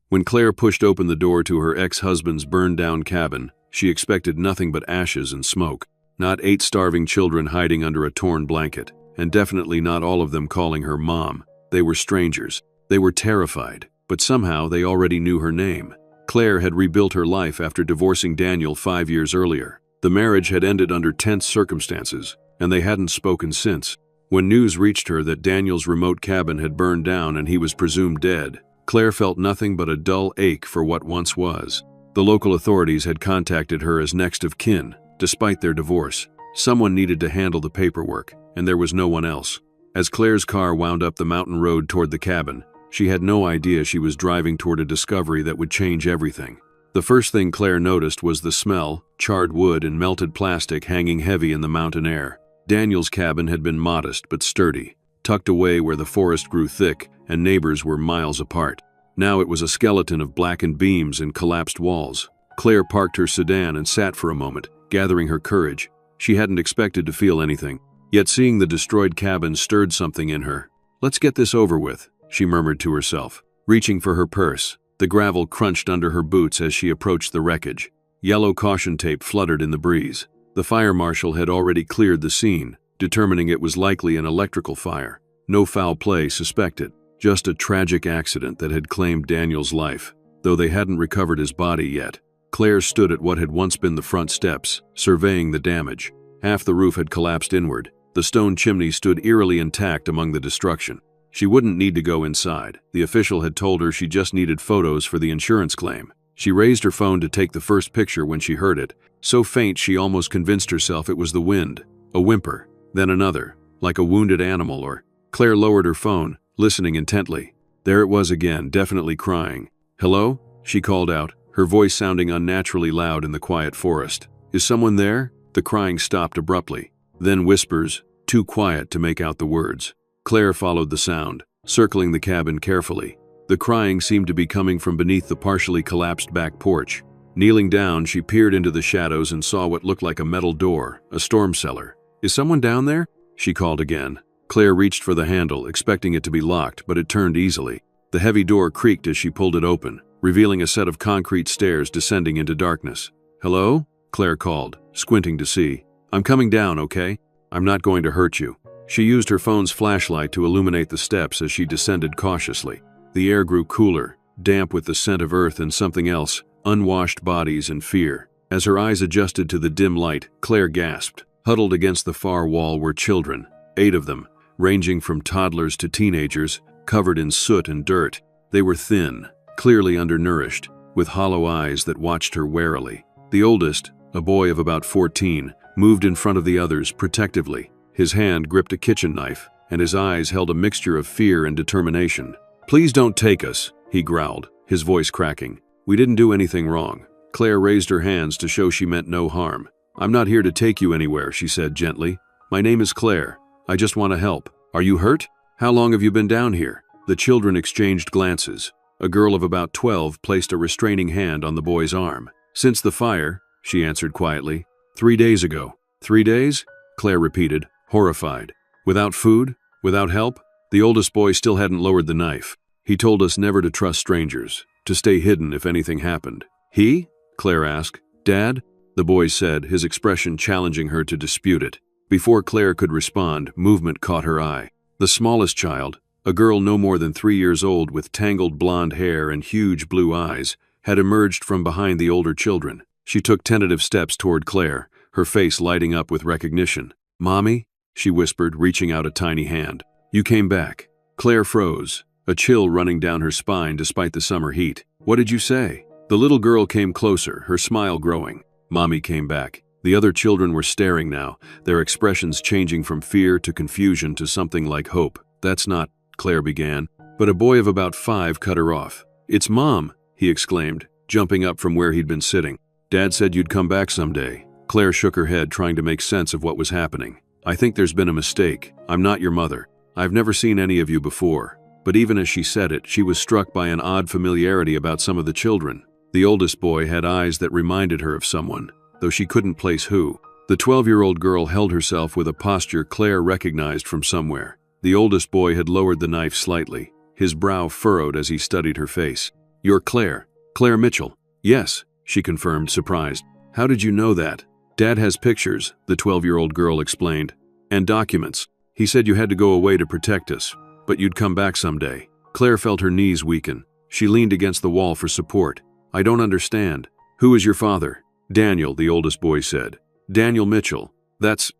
When Claire pushed open the door to her ex-husband's burned-down cabin, she expected nothing but ashes and smoke. Not 8 starving children hiding under a torn blanket, and definitely not all of them calling her Mom. They were strangers. They were terrified, but somehow they already knew her name. Claire had rebuilt her life after divorcing Daniel 5 years earlier. The marriage had ended under tense circumstances, and they hadn't spoken since. When news reached her that Daniel's remote cabin had burned down and he was presumed dead, Claire felt nothing but a dull ache for what once was. The local authorities had contacted her as next of kin. Despite their divorce, someone needed to handle the paperwork, and there was no one else. As Claire's car wound up the mountain road toward the cabin, she had no idea she was driving toward a discovery that would change everything. The first thing Claire noticed was the smell, charred wood and melted plastic hanging heavy in the mountain air. Daniel's cabin had been modest but sturdy, tucked away where the forest grew thick and neighbors were miles apart. Now it was a skeleton of blackened beams and collapsed walls. Claire parked her sedan and sat for a moment, gathering her courage. She hadn't expected to feel anything, yet seeing the destroyed cabin stirred something in her. "Let's get this over with," she murmured to herself. Reaching for her purse, the gravel crunched under her boots as she approached the wreckage. Yellow caution tape fluttered in the breeze. The fire marshal had already cleared the scene, determining it was likely an electrical fire. No foul play suspected, just a tragic accident that had claimed Daniel's life. Though they hadn't recovered his body yet, Claire stood at what had once been the front steps, surveying the damage. Half the roof had collapsed inward. The stone chimney stood eerily intact among the destruction. She wouldn't need to go inside. The official had told her she just needed photos for the insurance claim. She raised her phone to take the first picture when she heard it, so faint she almost convinced herself it was the wind. A whimper, then another, like a wounded animal or... Claire lowered her phone, listening intently. There it was again, definitely crying. "Hello?" she called out, her voice sounding unnaturally loud in the quiet forest. "Is someone there?" The crying stopped abruptly. Then whispers, too quiet to make out the words. Claire followed the sound, circling the cabin carefully. The crying seemed to be coming from beneath the partially collapsed back porch. Kneeling down, she peered into the shadows and saw what looked like a metal door, a storm cellar. "Is someone down there?" she called again. Claire reached for the handle, expecting it to be locked, but it turned easily. The heavy door creaked as she pulled it open, revealing a set of concrete stairs descending into darkness. "Hello?" Claire called, squinting to see. "I'm coming down, okay? I'm not going to hurt you." She used her phone's flashlight to illuminate the steps as she descended cautiously. The air grew cooler, damp with the scent of earth and something else, unwashed bodies and fear. As her eyes adjusted to the dim light, Claire gasped. Huddled against the far wall were children, 8 of them, ranging from toddlers to teenagers, covered in soot and dirt. They were thin, clearly undernourished, with hollow eyes that watched her warily. The oldest, a boy of about 14, moved in front of the others protectively. His hand gripped a kitchen knife, and his eyes held a mixture of fear and determination. "Please don't take us," he growled, his voice cracking. "We didn't do anything wrong." Claire raised her hands to show she meant no harm. "I'm not here to take you anywhere," she said gently. "My name is Claire. I just want to help. Are you hurt? How long have you been down here?" The children exchanged glances. A girl of about 12 placed a restraining hand on the boy's arm. "Since the fire," she answered quietly. 3 days ago." 3 days? Claire repeated, horrified. "Without food? Without help?" The oldest boy still hadn't lowered the knife. "He told us never to trust strangers, to stay hidden if anything happened." "He?" Claire asked. "Dad?" the boy said, his expression challenging her to dispute it. Before Claire could respond, movement caught her eye. The smallest child, a girl no more than 3 years old with tangled blonde hair and huge blue eyes, had emerged from behind the older children. She took tentative steps toward Claire, her face lighting up with recognition. "Mommy?" she whispered, reaching out a tiny hand. "You came back." Claire froze, a chill running down her spine despite the summer heat. "What did you say?" The little girl came closer, her smile growing. "Mommy came back." The other children were staring now, their expressions changing from fear to confusion to something like hope. "That's not," Claire began, but a boy of about 5 cut her off. "It's Mom," he exclaimed, jumping up from where he'd been sitting. "Dad said you'd come back someday." Claire shook her head, trying to make sense of what was happening. "I think there's been a mistake. I'm not your mother. I've never seen any of you before." But even as she said it, she was struck by an odd familiarity about some of the children. The oldest boy had eyes that reminded her of someone, though she couldn't place who. The 12-year-old girl held herself with a posture Claire recognized from somewhere. The oldest boy had lowered the knife slightly, his brow furrowed as he studied her face. You're Claire. Claire Mitchell. Yes, she confirmed, surprised. How did you know that? Dad has pictures, the 12-year-old girl explained. And documents. He said you had to go away to protect us, but you'd come back someday. Claire felt her knees weaken. She leaned against the wall for support. I don't understand. Who is your father? Daniel, the oldest boy said. Daniel Mitchell. That's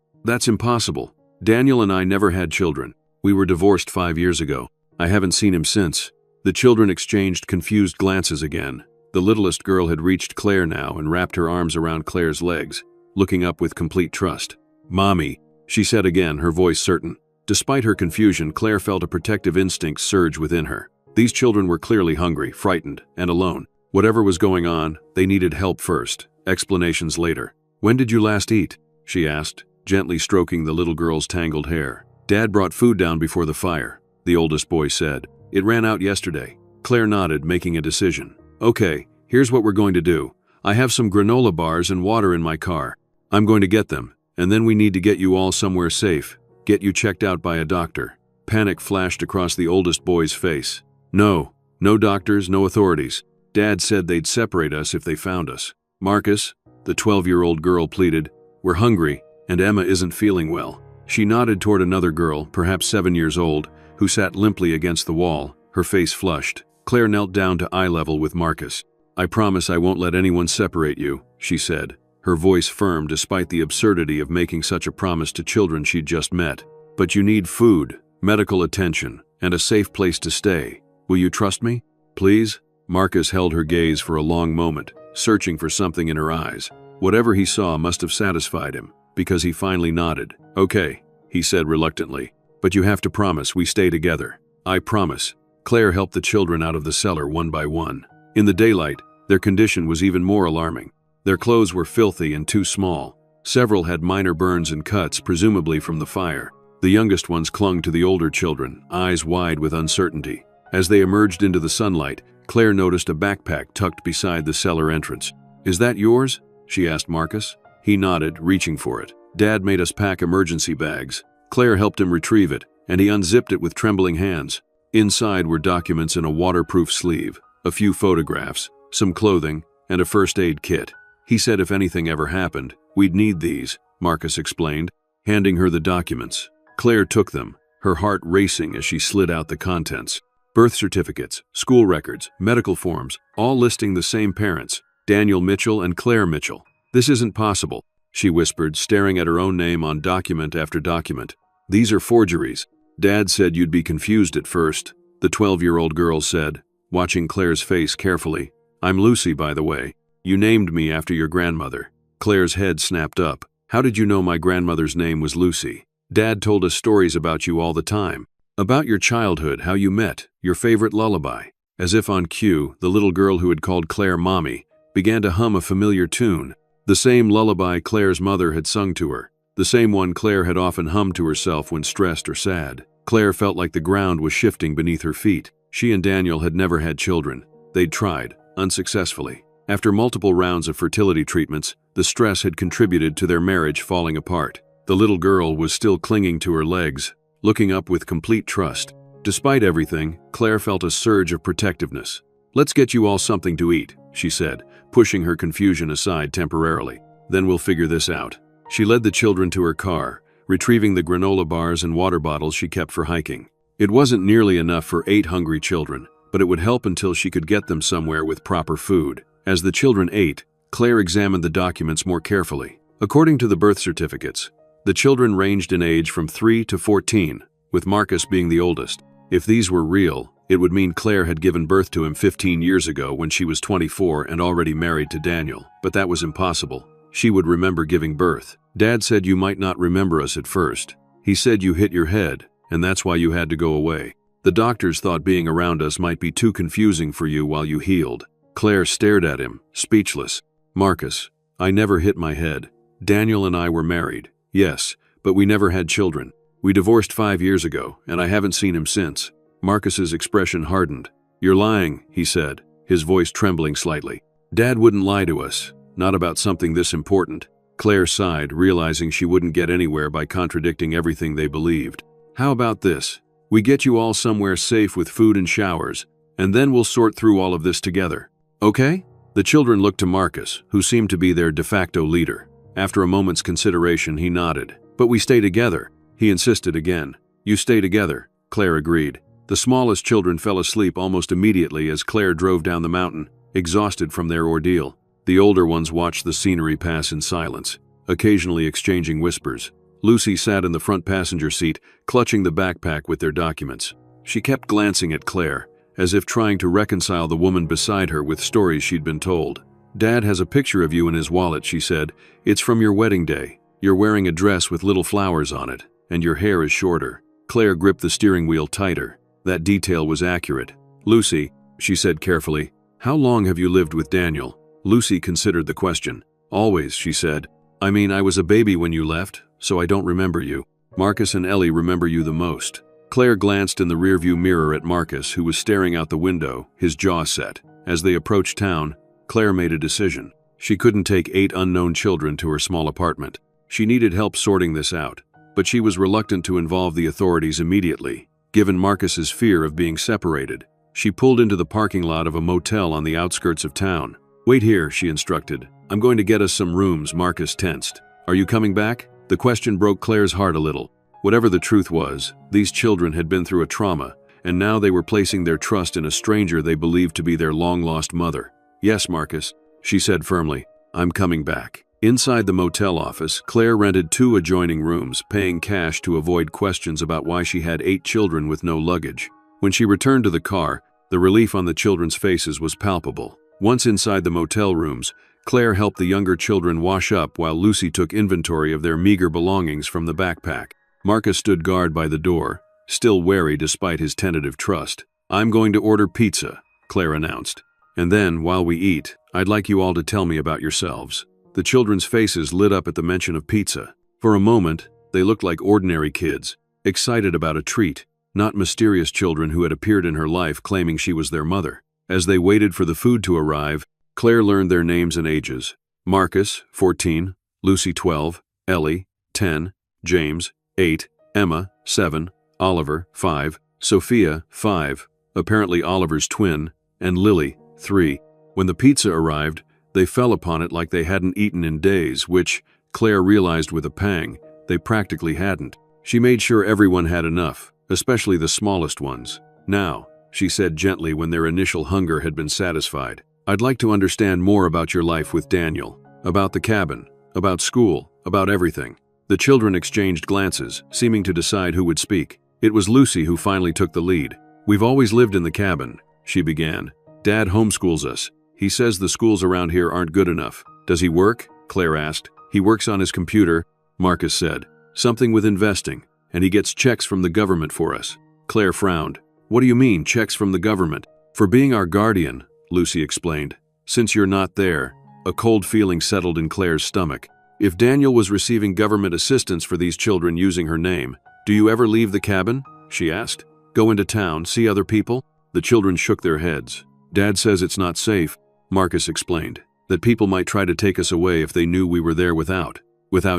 impossible. Daniel and I never had children. We were divorced 5 years ago. I haven't seen him since. The children exchanged confused glances again. The littlest girl had reached Claire now and wrapped her arms around Claire's legs, looking up with complete trust. Mommy, she said again, her voice certain. Despite her confusion, Claire felt a protective instinct surge within her. These children were clearly hungry, frightened, and alone. Whatever was going on, they needed help first, explanations later. When did you last eat? She asked, gently stroking the little girl's tangled hair. Dad brought food down before the fire, the oldest boy said. It ran out yesterday. Claire nodded, making a decision. Okay, here's what we're going to do. I have some granola bars and water in my car. I'm going to get them, and then we need to get you all somewhere safe. Get you checked out by a doctor. Panic flashed across the oldest boy's face. No doctors, no authorities. Dad said they'd separate us if they found us. Marcus, the 12-year-old girl pleaded, we're hungry, and Emma isn't feeling well. She nodded toward another girl, perhaps 7 years old, who sat limply against the wall, her face flushed. Claire knelt down to eye level with Marcus. I promise I won't let anyone separate you, she said, her voice firm despite the absurdity of making such a promise to children she'd just met. But you need food, medical attention, and a safe place to stay. Will you trust me? Please? Marcus held her gaze for a long moment, searching for something in her eyes. Whatever he saw must have satisfied him, because he finally nodded. Okay, he said reluctantly, but you have to promise we stay together. I promise. Claire helped the children out of the cellar one by one. In the daylight, their condition was even more alarming. Their clothes were filthy and too small. Several had minor burns and cuts, presumably from the fire. The youngest ones clung to the older children, eyes wide with uncertainty. As they emerged into the sunlight, Claire noticed a backpack tucked beside the cellar entrance. Is that yours? She asked Marcus. He nodded, reaching for it. Dad made us pack emergency bags. Claire helped him retrieve it, and he unzipped it with trembling hands. Inside were documents in a waterproof sleeve, a few photographs, some clothing, and a first aid kit. He said if anything ever happened, we'd need these, Marcus explained, handing her the documents. Claire took them, her heart racing as she slid out the contents. Birth certificates, school records, medical forms, all listing the same parents, Daniel Mitchell and Claire Mitchell. This isn't possible, she whispered, staring at her own name on document after document. These are forgeries. Dad said you'd be confused at first, the 12-year-old girl said, watching Claire's face carefully. I'm Lucy, by the way. You named me after your grandmother. Claire's head snapped up. How did you know my grandmother's name was Lucy? Dad told us stories about you all the time. About your childhood, how you met, your favorite lullaby. As if on cue, the little girl who had called Claire Mommy began to hum a familiar tune. The same lullaby Claire's mother had sung to her. The same one Claire had often hummed to herself when stressed or sad. Claire felt like the ground was shifting beneath her feet. She and Daniel had never had children. They'd tried, unsuccessfully. After multiple rounds of fertility treatments, the stress had contributed to their marriage falling apart. The little girl was still clinging to her legs, looking up with complete trust. Despite everything, Claire felt a surge of protectiveness. Let's get you all something to eat, she said, pushing her confusion aside temporarily. Then we'll figure this out. She led the children to her car, retrieving the granola bars and water bottles she kept for hiking. It wasn't nearly enough for 8 hungry children, but it would help until she could get them somewhere with proper food. As the children ate, Claire examined the documents more carefully. According to the birth certificates, the children ranged in age from 3 to 14, with Marcus being the oldest. If these were real, it would mean Claire had given birth to him 15 years ago when she was 24 and already married to Daniel. But that was impossible. She would remember giving birth. Dad said you might not remember us at first. He said you hit your head, and that's why you had to go away. The doctors thought being around us might be too confusing for you while you healed. Claire stared at him, speechless. Marcus, I never hit my head. Daniel and I were married. Yes, but we never had children. We divorced 5 years ago, and I haven't seen him since. Marcus's expression hardened. You're lying, he said, his voice trembling slightly. Dad wouldn't lie to us, not about something this important. Claire sighed, realizing she wouldn't get anywhere by contradicting everything they believed. How about this? We get you all somewhere safe with food and showers, and then we'll sort through all of this together. Okay? The children looked to Marcus, who seemed to be their de facto leader. After a moment's consideration, he nodded. But we stay together, he insisted again. You stay together, Claire agreed. The smallest children fell asleep almost immediately as Claire drove down the mountain, exhausted from their ordeal. The older ones watched the scenery pass in silence, occasionally exchanging whispers. Lucy sat in the front passenger seat, clutching the backpack with their documents. She kept glancing at Claire, as if trying to reconcile the woman beside her with stories she'd been told. Dad has a picture of you in his wallet, she said. It's from your wedding day. You're wearing a dress with little flowers on it, and your hair is shorter. Claire gripped the steering wheel tighter. That detail was accurate. Lucy, she said carefully, how long have you lived with Daniel? Lucy considered the question. Always, she said. I mean, I was a baby when you left, so I don't remember you. Marcus and Ellie remember you the most. Claire glanced in the rearview mirror at Marcus, who was staring out the window, his jaw set. As they approached town, Claire made a decision. She couldn't take 8 unknown children to her small apartment. She needed help sorting this out, but she was reluctant to involve the authorities immediately, given Marcus's fear of being separated. She pulled into the parking lot of a motel on the outskirts of town. Wait here, she instructed. I'm going to get us some rooms. Marcus tensed. Are you coming back? The question broke Claire's heart a little. Whatever the truth was, these children had been through a trauma, and now they were placing their trust in a stranger they believed to be their long-lost mother. Yes, Marcus, she said firmly. I'm coming back. Inside the motel office, Claire rented 2 adjoining rooms, paying cash to avoid questions about why she had 8 children with no luggage. When she returned to the car, the relief on the children's faces was palpable. Once inside the motel rooms, Claire helped the younger children wash up while Lucy took inventory of their meager belongings from the backpack. Marcus stood guard by the door, still wary despite his tentative trust. I'm going to order pizza, Claire announced. And then, while we eat, I'd like you all to tell me about yourselves. The children's faces lit up at the mention of pizza. For a moment, they looked like ordinary kids, excited about a treat, not mysterious children who had appeared in her life claiming she was their mother. As they waited for the food to arrive, Claire learned their names and ages. Marcus, 14, Lucy, 12, Ellie, 10, James, 8, Emma, 7, Oliver, 5, Sophia, 5, apparently Oliver's twin, and Lily, 3. When the pizza arrived, they fell upon it like they hadn't eaten in days, which, Claire realized with a pang, they practically hadn't. She made sure everyone had enough, especially the smallest ones. Now, she said gently when their initial hunger had been satisfied, I'd like to understand more about your life with Daniel, about the cabin, about school, about everything. The children exchanged glances, seeming to decide who would speak. It was Lucy who finally took the lead. We've always lived in the cabin, she began. Dad homeschools us. He says the schools around here aren't good enough. Does he work? Claire asked. He works on his computer, Marcus said. Something with investing, and he gets checks from the government for us. Claire frowned. What do you mean, checks from the government? For being our guardian, Lucy explained. Since you're not there, a cold feeling settled in Claire's stomach. If Daniel was receiving government assistance for these children using her name, do you ever leave the cabin? She asked. Go into town, see other people? The children shook their heads. Dad says it's not safe, Marcus explained, that people might try to take us away if they knew we were there without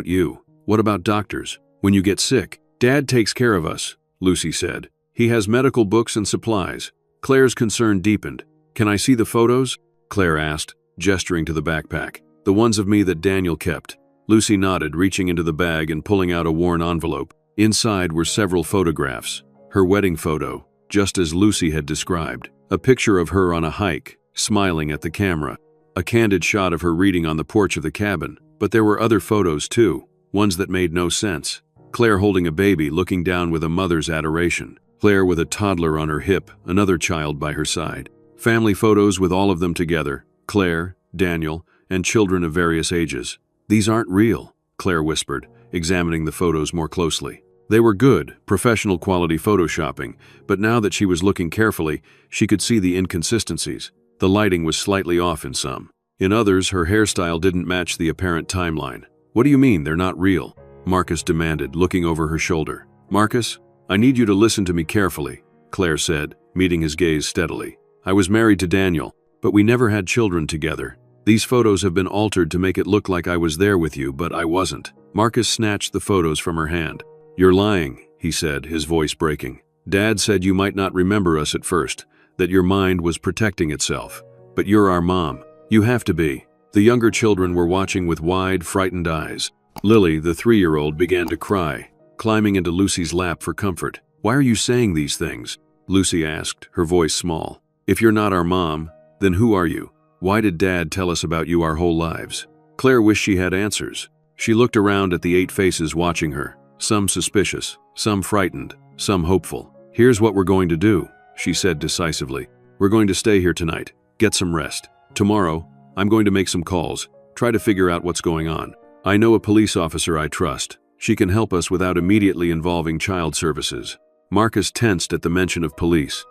you. What about doctors? When you get sick, Dad takes care of us, Lucy said. He has medical books and supplies. Claire's concern deepened. Can I see the photos? Claire asked, gesturing to the backpack. The ones of me that Daniel kept. Lucy nodded, reaching into the bag and pulling out a worn envelope. Inside were several photographs. Her wedding photo, just as Lucy had described. A picture of her on a hike, smiling at the camera. A candid shot of her reading on the porch of the cabin. But there were other photos too, ones that made no sense. Claire holding a baby, looking down with a mother's adoration. Claire with a toddler on her hip, another child by her side. Family photos with all of them together, Claire, Daniel, and children of various ages. These aren't real, Claire whispered, examining the photos more closely. They were good, professional quality photoshopping, but now that she was looking carefully, she could see the inconsistencies. The lighting was slightly off in some. In others, her hairstyle didn't match the apparent timeline. What do you mean they're not real? Marcus demanded, looking over her shoulder. Marcus, I need you to listen to me carefully, Claire said, meeting his gaze steadily. I was married to Daniel, but we never had children together. These photos have been altered to make it look like I was there with you, but I wasn't. Marcus snatched the photos from her hand. You're lying, he said, his voice breaking. Dad said you might not remember us at first. that your mind was protecting itself. But you're our mom. You have to be. The younger children were watching with wide, frightened eyes. Lily, the 3-year-old, began to cry, climbing into Lucy's lap for comfort. "Why are you saying these things?" Lucy asked, her voice small. "If you're not our mom, then who are you? Why did Dad tell us about you our whole lives?" Claire wished she had answers. She looked around at the 8 faces watching her, some suspicious, some frightened, some hopeful. "Here's what we're going to do," she said decisively. "We're going to stay here tonight, get some rest. Tomorrow, I'm going to make some calls, try to figure out what's going on. I know a police officer I trust. She can help us without immediately involving child services." Marcus tensed at the mention of police.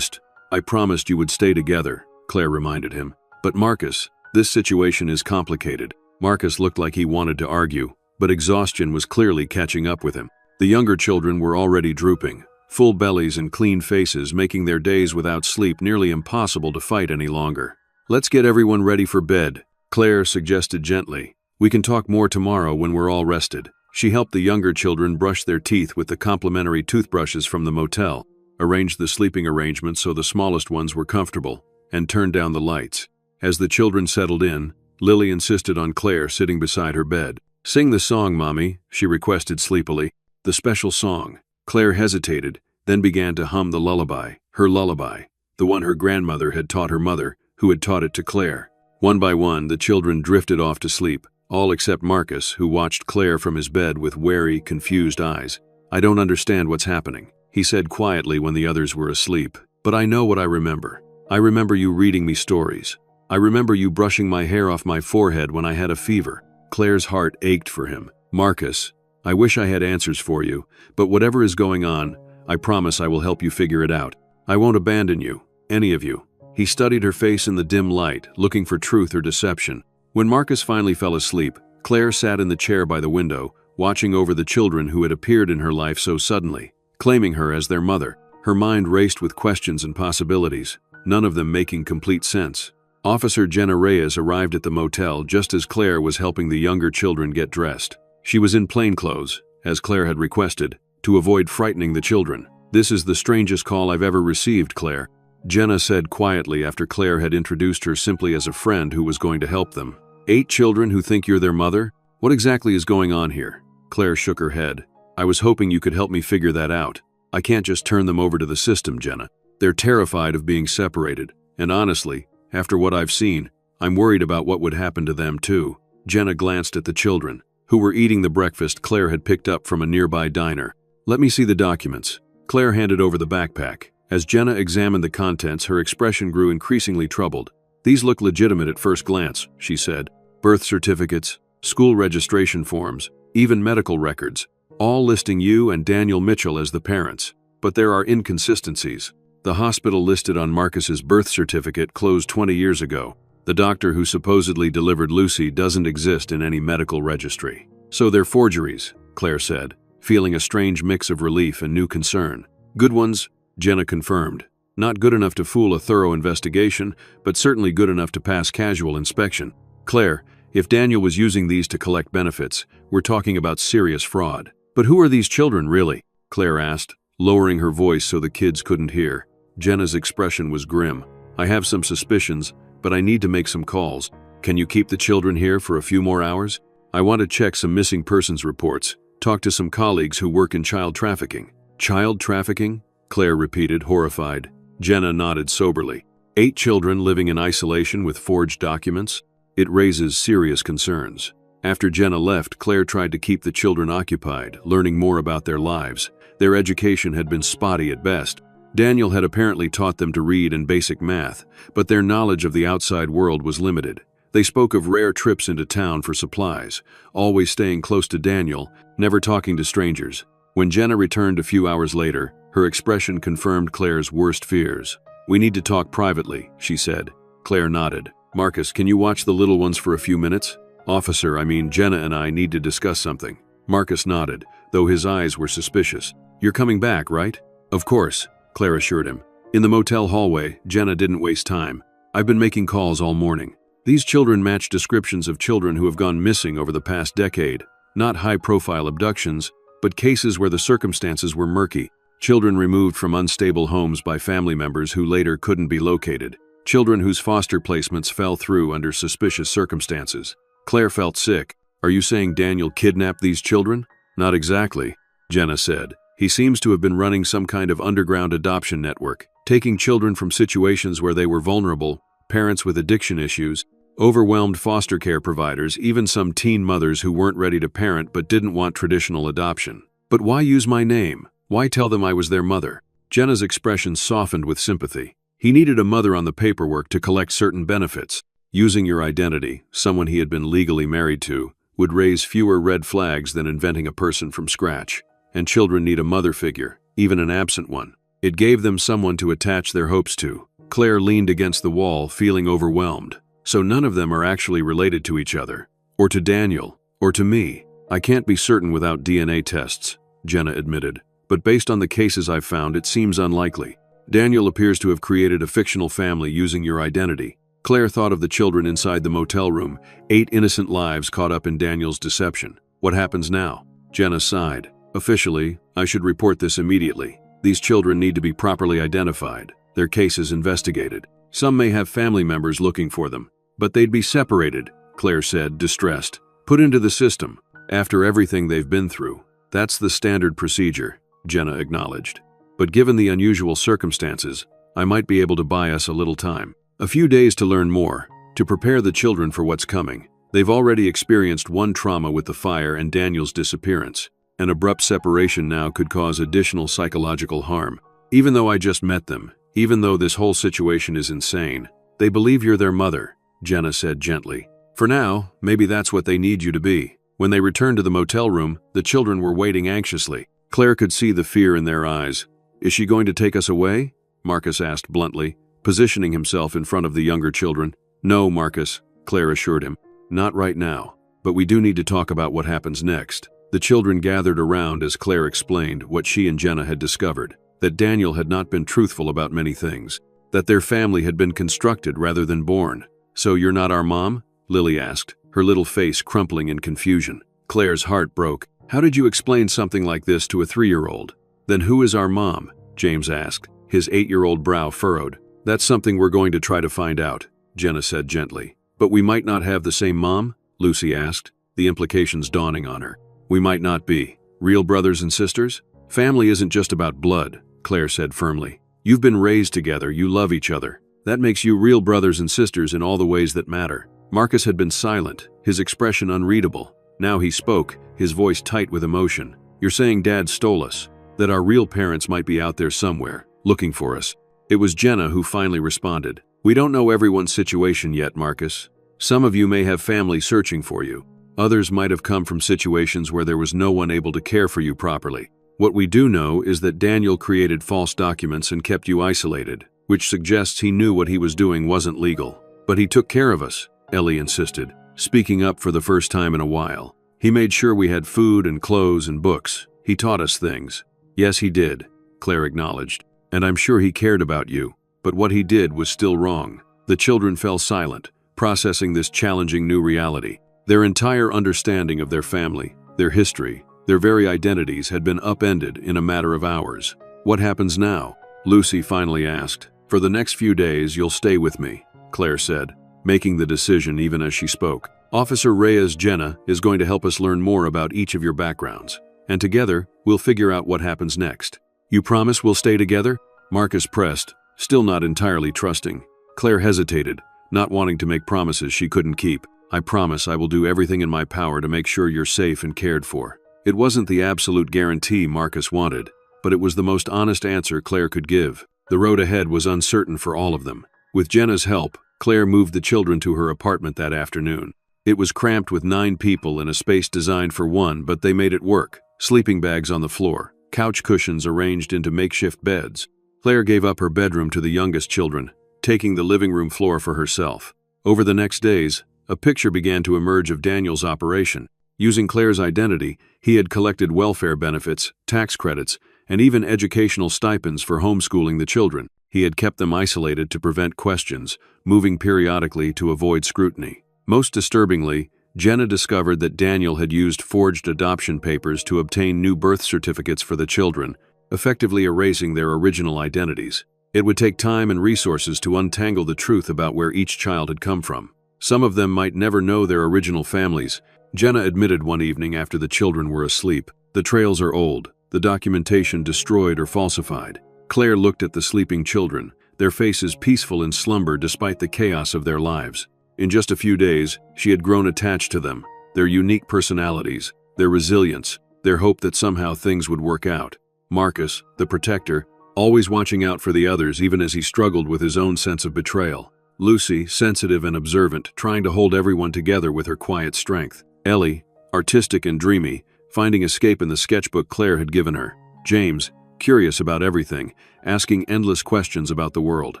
I promised you would stay together," Claire reminded him. "But Marcus, this situation is complicated." Marcus looked like he wanted to argue, but exhaustion was clearly catching up with him. The younger children were already drooping, full bellies and clean faces, making their days without sleep nearly impossible to fight any longer. "Let's get everyone ready for bed," Claire suggested gently. "We can talk more tomorrow when we're all rested." She helped the younger children brush their teeth with the complimentary toothbrushes from the motel, arranged the sleeping arrangements so the smallest ones were comfortable, and turned down the lights. As the children settled in, Lily insisted on Claire sitting beside her bed. "Sing the song, Mommy," she requested sleepily. The special song. Claire hesitated, then began to hum the lullaby, her lullaby, the one her grandmother had taught her mother, who had taught it to Claire. One by one, the children drifted off to sleep, all except Marcus, who watched Claire from his bed with wary, confused eyes. "I don't understand what's happening," he said quietly when the others were asleep. "But I know what I remember. I remember you reading me stories. I remember you brushing my hair off my forehead when I had a fever." Claire's heart ached for him. "Marcus, I wish I had answers for you, but whatever is going on, I promise I will help you figure it out. I won't abandon you, any of you." He studied her face in the dim light, looking for truth or deception. When Marcus finally fell asleep, Claire sat in the chair by the window, watching over the children who had appeared in her life so suddenly, claiming her as their mother. Her mind raced with questions and possibilities, none of them making complete sense. Officer Jenna Reyes arrived at the motel just as Claire was helping the younger children get dressed. She was in plainclothes, as Claire had requested, to avoid frightening the children. "This is the strangest call I've ever received, Claire," Jenna said quietly after Claire had introduced her simply as a friend who was going to help them. "8 children who think you're their mother? What exactly is going on here?" Claire shook her head. "I was hoping you could help me figure that out. I can't just turn them over to the system, Jenna. They're terrified of being separated, and honestly, after what I've seen, I'm worried about what would happen to them too." Jenna glanced at the children, who were eating the breakfast Claire had picked up from a nearby diner. "Let me see the documents." Claire handed over the backpack. As Jenna examined the contents, her expression grew increasingly troubled. "These look legitimate at first glance," she said. "Birth certificates, school registration forms, even medical records, all listing you and Daniel Mitchell as the parents. But there are inconsistencies. The hospital listed on Marcus's birth certificate closed 20 years ago. The doctor who supposedly delivered Lucy doesn't exist in any medical registry. So they're forgeries," Claire said, feeling a strange mix of relief and new concern. "Good ones," Jenna confirmed. "Not good enough to fool a thorough investigation, but certainly good enough to pass casual inspection." "Claire, if Daniel was using these to collect benefits, we're talking about serious fraud." "But who are these children, really?" Claire asked, lowering her voice so the kids couldn't hear. Jenna's expression was grim. "I have some suspicions, but I need to make some calls. Can you keep the children here for a few more hours? I want to check some missing persons reports, talk to some colleagues who work in child trafficking." "Child trafficking?" Claire repeated, horrified. Jenna nodded soberly. 8 children living in isolation with forged documents? It raises serious concerns. After Jenna left, Claire tried to keep the children occupied, learning more about their lives. Their education had been spotty at best. Daniel had apparently taught them to read and basic math, but their knowledge of the outside world was limited. They spoke of rare trips into town for supplies, always staying close to Daniel, never talking to strangers. When Jenna returned a few hours later, her expression confirmed Claire's worst fears. "We need to talk privately," she said. Claire nodded. "Marcus, can you watch the little ones for a few minutes?" Jenna and I need to discuss something." Marcus nodded, though his eyes were suspicious. "You're coming back, right?" "Of course," Claire assured him. In the motel hallway, Jenna didn't waste time. "I've been making calls all morning. These children match descriptions of children who have gone missing over the past decade. Not high-profile abductions, but cases where the circumstances were murky. Children removed from unstable homes by family members who later couldn't be located. Children whose foster placements fell through under suspicious circumstances. Claire felt sick. Are you saying Daniel kidnapped these children? Not exactly, Jenna said. He seems to have been running some kind of underground adoption network, taking children from situations where they were vulnerable, parents with addiction issues, overwhelmed foster care providers, even some teen mothers who weren't ready to parent but didn't want traditional adoption. But why use my name? Why tell them I was their mother? Jenna's expression softened with sympathy. He needed a mother on the paperwork to collect certain benefits. Using your identity, someone he had been legally married to, would raise fewer red flags than inventing a person from scratch. And children need a mother figure, even an absent one. It gave them someone to attach their hopes to. Claire leaned against the wall, feeling overwhelmed. So none of them are actually related to each other. Or to Daniel. Or to me. I can't be certain without DNA tests, Jenna admitted. But based on the cases I've found, it seems unlikely. Daniel appears to have created a fictional family using your identity. Claire thought of the children inside the motel room, 8 innocent lives caught up in Daniel's deception. What happens now? Jenna sighed. Officially, I should report this immediately. These children need to be properly identified, their cases investigated. Some may have family members looking for them, but they'd be separated, Claire said, distressed. Put into the system, after everything they've been through. That's the standard procedure, Jenna acknowledged. But given the unusual circumstances, I might be able to buy us a little time. A few days to learn more, to prepare the children for what's coming. They've already experienced one trauma with the fire and Daniel's disappearance. An abrupt separation now could cause additional psychological harm. Even though I just met them, even though this whole situation is insane, they believe you're their mother, Jenna said gently. For now, maybe that's what they need you to be. When they returned to the motel room, the children were waiting anxiously. Claire could see the fear in their eyes. Is she going to take us away? Marcus asked bluntly, positioning himself in front of the younger children. No, Marcus, Claire assured him. Not right now. But we do need to talk about what happens next. The children gathered around as Claire explained what she and Jenna had discovered. That Daniel had not been truthful about many things. That their family had been constructed rather than born. So you're not our mom? Lily asked, her little face crumpling in confusion. Claire's heart broke. How did you explain something like this to a 3-year-old? Then who is our mom? James asked, his 8-year-old brow furrowed. That's something we're going to try to find out, Jenna said gently. But we might not have the same mom? Lucy asked, the implications dawning on her. We might not be. Real brothers and sisters? Family isn't just about blood, Claire said firmly. You've been raised together, you love each other. That makes you real brothers and sisters in all the ways that matter. Marcus had been silent, his expression unreadable. Now he spoke, his voice tight with emotion. You're saying Dad stole us, that our real parents might be out there somewhere, looking for us. It was Jenna who finally responded. We don't know everyone's situation yet, Marcus. Some of you may have family searching for you. Others might have come from situations where there was no one able to care for you properly. What we do know is that Daniel created false documents and kept you isolated, which suggests he knew what he was doing wasn't legal. But he took care of us, Ellie insisted, speaking up for the first time in a while. He made sure we had food and clothes and books. He taught us things. Yes, he did, Claire acknowledged. And I'm sure he cared about you. But what he did was still wrong. The children fell silent, processing this challenging new reality. Their entire understanding of their family, their history, their very identities had been upended in a matter of hours. What happens now? Lucy finally asked. For the next few days, you'll stay with me, Claire said, making the decision even as she spoke. Officer Reyes Jenna is going to help us learn more about each of your backgrounds. And together, we'll figure out what happens next. You promise we'll stay together? Marcus pressed, still not entirely trusting. Claire hesitated, not wanting to make promises she couldn't keep. I promise I will do everything in my power to make sure you're safe and cared for. It wasn't the absolute guarantee Marcus wanted, but it was the most honest answer Claire could give. The road ahead was uncertain for all of them. With Jenna's help, Claire moved the children to her apartment that afternoon. It was cramped with 9 people in a space designed for 1, but they made it work. Sleeping bags on the floor, couch cushions arranged into makeshift beds. Claire gave up her bedroom to the youngest children, taking the living room floor for herself. Over the next days, a picture began to emerge of Daniel's operation. Using Claire's identity, he had collected welfare benefits, tax credits, and even educational stipends for homeschooling the children. He had kept them isolated to prevent questions, moving periodically to avoid scrutiny. Most disturbingly, Jenna discovered that Daniel had used forged adoption papers to obtain new birth certificates for the children, effectively erasing their original identities. It would take time and resources to untangle the truth about where each child had come from. Some of them might never know their original families. Jenna admitted one evening after the children were asleep. The trails are old, the documentation destroyed or falsified. Claire looked at the sleeping children, their faces peaceful in slumber despite the chaos of their lives. In just a few days, she had grown attached to them, their unique personalities, their resilience, their hope that somehow things would work out. Marcus, the protector, always watching out for the others even as he struggled with his own sense of betrayal. Lucy, sensitive and observant, trying to hold everyone together with her quiet strength. Ellie, artistic and dreamy, finding escape in the sketchbook Claire had given her. James, curious about everything, asking endless questions about the world.